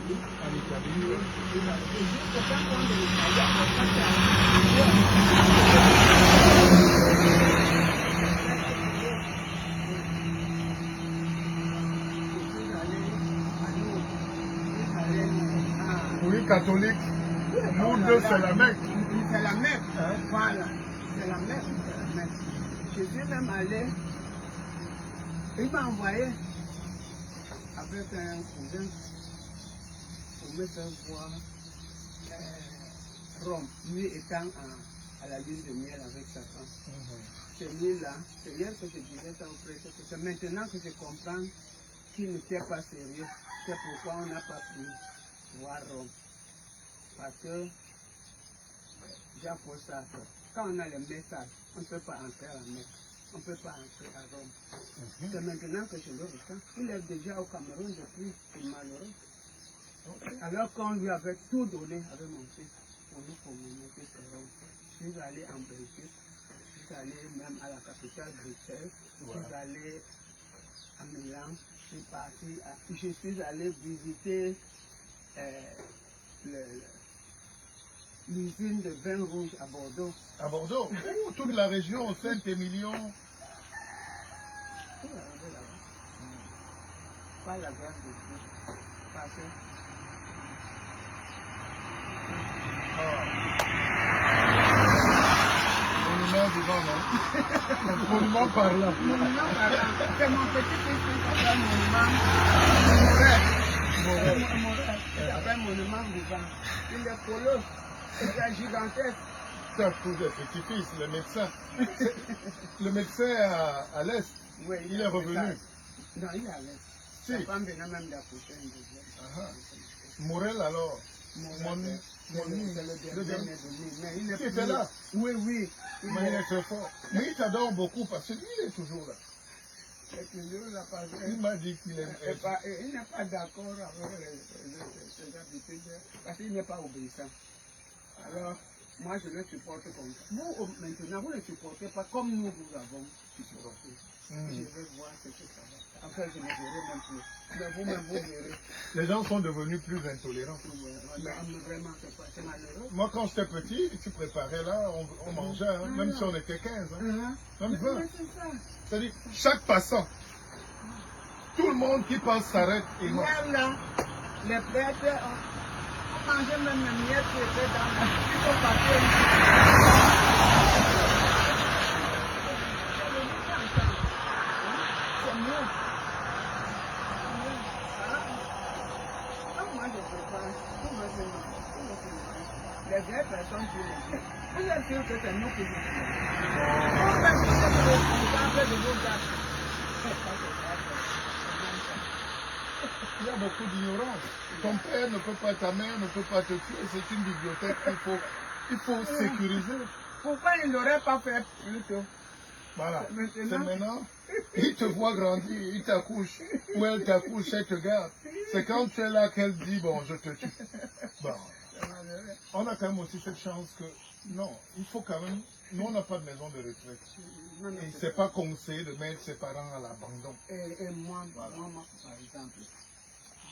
En Italie. Oui, catholique. Nous deux, c'est la Mecque. C'est la Mecque. Voilà. C'est la Mecque. C'est la Mecque. Je suis même allé. Il m'a envoyé avec un cousin pour me faire voir Rome, lui étant à la lune de miel avec sa femme. C'est lui-là, c'est hier que je disais ça au prêtre, c'est maintenant que je comprends qu'il n'était pas sérieux. C'est pourquoi on n'a pas pu voir Rome. Parce que Jean-Paul Sartre, quand on a le message, on ne peut pas entrer à la Mecque. On ne peut pas entrer à Rome. C'est maintenant que je le ressens. Il est déjà au Cameroun depuis, c'est malheureux. Alors qu'on lui avait tout donné avec mon fils pour nous communiquer sur Rome. Je suis allé en Belgique, je suis allé même à la capitale Bruxelles, je suis allé à Milan, je suis allé visiter l'usine de vin rouge à Bordeaux. À Bordeaux. Toute la région, Saint-Émilion. Tout là-bas. Pas la grâce de Dieu. Parce que Monument vivant, non? Monument parlant. monument parlant. C'est mon petit-fils qui s'appelle monument. Il s'appelle monument vivant. Il est colosse. Il est gigantesque. Tu as trouvé le petit-fils, le médecin. Le médecin à l'Est, Oui, il est revenu. Non, il est à l'Est. Si. Sa femme venait même d'accoucher une deuxième. Morel alors. Mon c'est le dernier de lui. Mais il est Qui était là? Oui, oui. Mais il est très fort. Mais il t'adore beaucoup parce que lui, il est toujours là. Il m'a dit qu'il aime. Il n'est pas d'accord avec ses habitudes parce qu'il n'est pas obéissant. Alors, moi je le supporte comme ça. Vous, maintenant, vous ne le supportez pas comme nous avons supporté. Je vais voir ce que ça va. Enfin, je ne verrai même plus. Mais vous-même, vous verrez. Les gens sont devenus plus intolérants. Mais vraiment, c'est malheureux. Moi, quand j'étais petit, tu préparais là, on mangeait, hein, même si on était 15. Hein, même 20. Mais c'est ça. C'est-à-dire, chaque passant, tout le monde qui passe s'arrête et mange. Hier, là, les prêtres, on mangeait même les miettes qui étaient dans la... Il faut passer. C'est mieux. Moi, je prépare. Les vraies personnes qui le font. Vous êtes sûr que c'est nous qui le faisons. On va dire que c'est responsable de vos actes. Il y a beaucoup d'ignorance. Ton père ne peut pas, ta mère ne peut pas te tuer. C'est une bibliothèque qu'il faut sécuriser. Pourquoi il n'aurait pas fait plus tôt? Voilà. C'est maintenant. Il te voit grandir, il t'accouche. Ou elle t'accouche, elle te garde. C'est quand tu es là qu'elle dit, bon, je te tue. Bon. On a quand même aussi cette chance que Non, il faut quand même... Nous, on n'a pas de maison de retraite. Non, non, Et c'est c'est pas conseillé de mettre ses parents à l'abandon. Et moi, Voilà. moi, par exemple,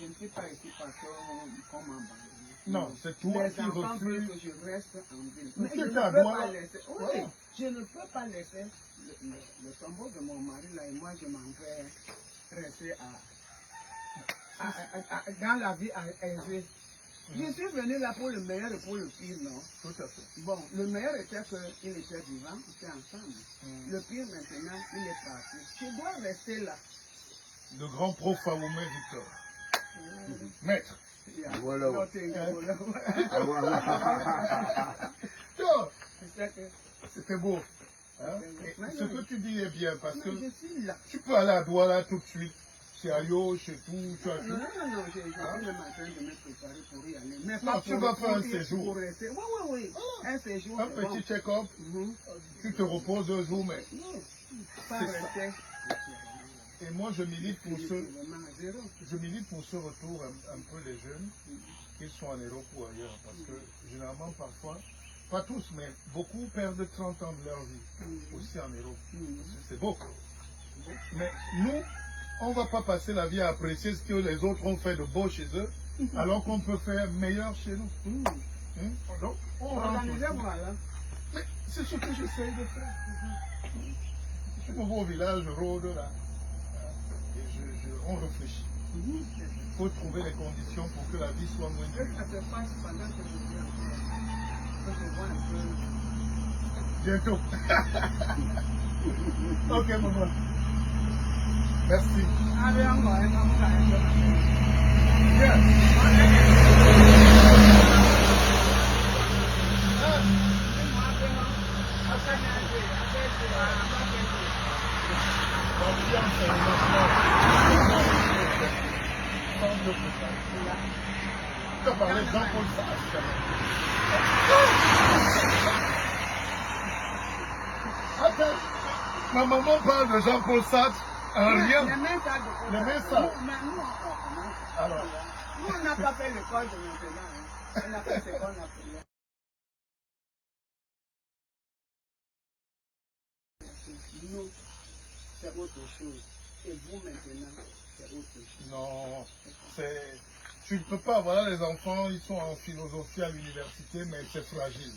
je ne suis pas ici parce qu'on m'a abandonné. Non, c'est toi Les qui enfants veulent refuses. que je reste en ville. Mais Mais je ne tu as peux droit, pas là. laisser. Oui, Voilà. je ne peux pas laisser le tombeau de mon mari là et moi je m'en vais rester dans la vie aisée. Je suis venu là pour le meilleur et pour le pire, non? Tout à fait. Bon, le meilleur était qu'il était vivant, on était ensemble. Le pire maintenant, il est parti. Je dois rester là. Le grand prof Faoumé Victor. Maître. Yeah. Voilà. Nothing, voilà. Toi, C'est que- c'était beau. Hein? Et Mais ce non, que tu dis est bien parce que non, je suis là. tu peux aller à Douala tout de suite. Chez Ayo, chez tout, tu as Non, tout. non, j'ai le matin de me préparer pour y aller. Mais Non, pas tu pour- vas faire un pour y- séjour. Pour rester. Oui. Un séjour. Un c'est bon. petit check-up, Mhm. tu te reposes 2 jours, mais... Non, pas C'est ça. rester. Et moi, je milite pour Je ce, suis vraiment à zéro. je milite pour ce retour un peu des jeunes, qu'ils soient en Europe ou ailleurs. Parce que généralement, parfois, pas tous, mais beaucoup perdent 30 ans de leur vie, aussi en Europe. C'est beau. Mais nous, on ne va pas passer la vie à apprécier ce que les autres ont fait de beau chez eux, alors qu'on peut faire meilleur chez nous. Hein? Donc, on rentre. Organisez-moi là. Mais c'est ce que j'essaye de faire. Je me vois au village, je rôde là. Et on réfléchit. Il faut trouver les conditions pour que la vie soit moins Et dure. ça se passe pendant que je suis en train. Je vois un peu. Bientôt. Ok, maman. Merci. Allez, on va, Bien. Tu as parlé de Jean-Paul Sartre. Attends, ma maman parle de Jean-Paul Sartre en rien. Les mains ça de Les mains ça. Mais nous, on commence. Alors, Nous, on n'a pas fait l'école de maintenant. Hein. On a fait ce qu'on a fait. Nous, c'est autre chose. Et vous, maintenant, c'est autre chose. non, c'est... Tu ne peux pas, voilà, les enfants, ils sont en philosophie à l'université, mais c'est fragile.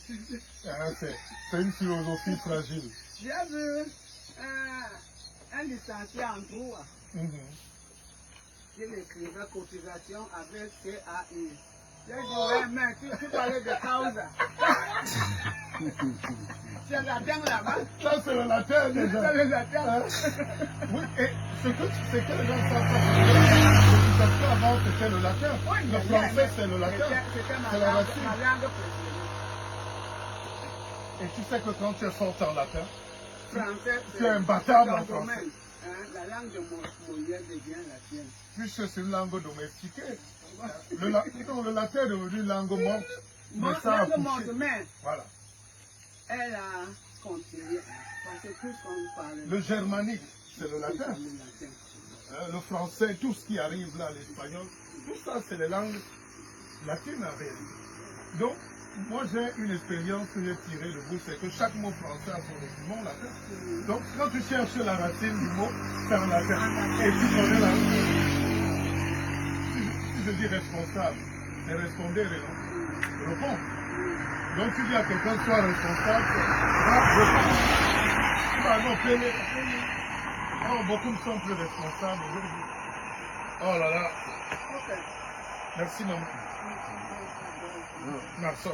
Hein, c'est une philosophie fragile. J'ai vu un licencié en droit. Mhm. Il écrivait cotisation avec CAI. J'ai dit, ouais, mais tu parlais de cause. C'est la terre là-bas. Ça, c'est le latin déjà. C'est le latin. Hein? Oui, et ce que les gens savent pas, c'est que avant, c'était le latin. Le français, c'est le latin. C'était C'est la ma racine. langue préférée. Et tu sais que quand tu es fort en latin, Français, tu es imbattable en ton domaine. français. Hein, la langue de Molière devient la tienne. Puisque c'est une langue domestiquée. Le latin est devenu une langue morte. Mais ça a Langue accouché. morte, mais Voilà. elle a continué. Parce que tout ce qu'on parlait. Le germanique, c'est le latin. c'est le latin. Le français, tout ce qui arrive là, l'espagnol, tout ça, c'est les langues latines en réalité. Donc, moi, j'ai une expérience que j'ai tirée de vous, c'est que chaque mot français a son équivalent latin. Donc, quand tu cherches la racine du mot, c'est en latin. Et tu connais la... Si je dis responsable, c'est respondere, non? Réponds. Donc, tu dis à quelqu'un, sois responsable, réponds. Bah non, fais-le. Oh, beaucoup sont plus responsables aujourd'hui. Oh là là. Ok. Merci, maman. Merci.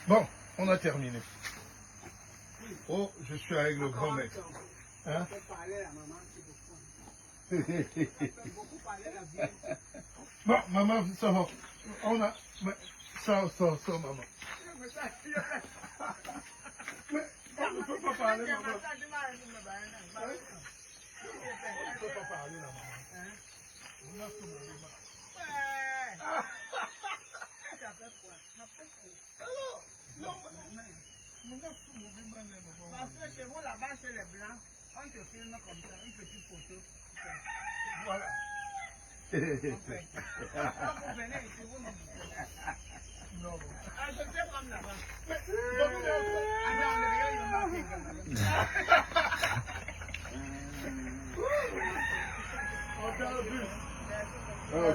Bon, on a terminé. Oh, je suis avec le grand maître. Hein? On peut parler à maman, c'est beaucoup. On peut beaucoup parler à la vie. Bon, maman, ça va. On a... Mais, ça, maman. Mais, on ne peut pas parler, maman. On ne peut pas parler, là, maman. On a tout le monde. Alors, non, Parce que chez vous là-bas, c'est les blancs. On te filme comme ça, une petite photo. voilà. Quand vous venez ici, vous nous dites. Ah, je sais prendre là-bas. Attends, on est rien, il y en a. Oh,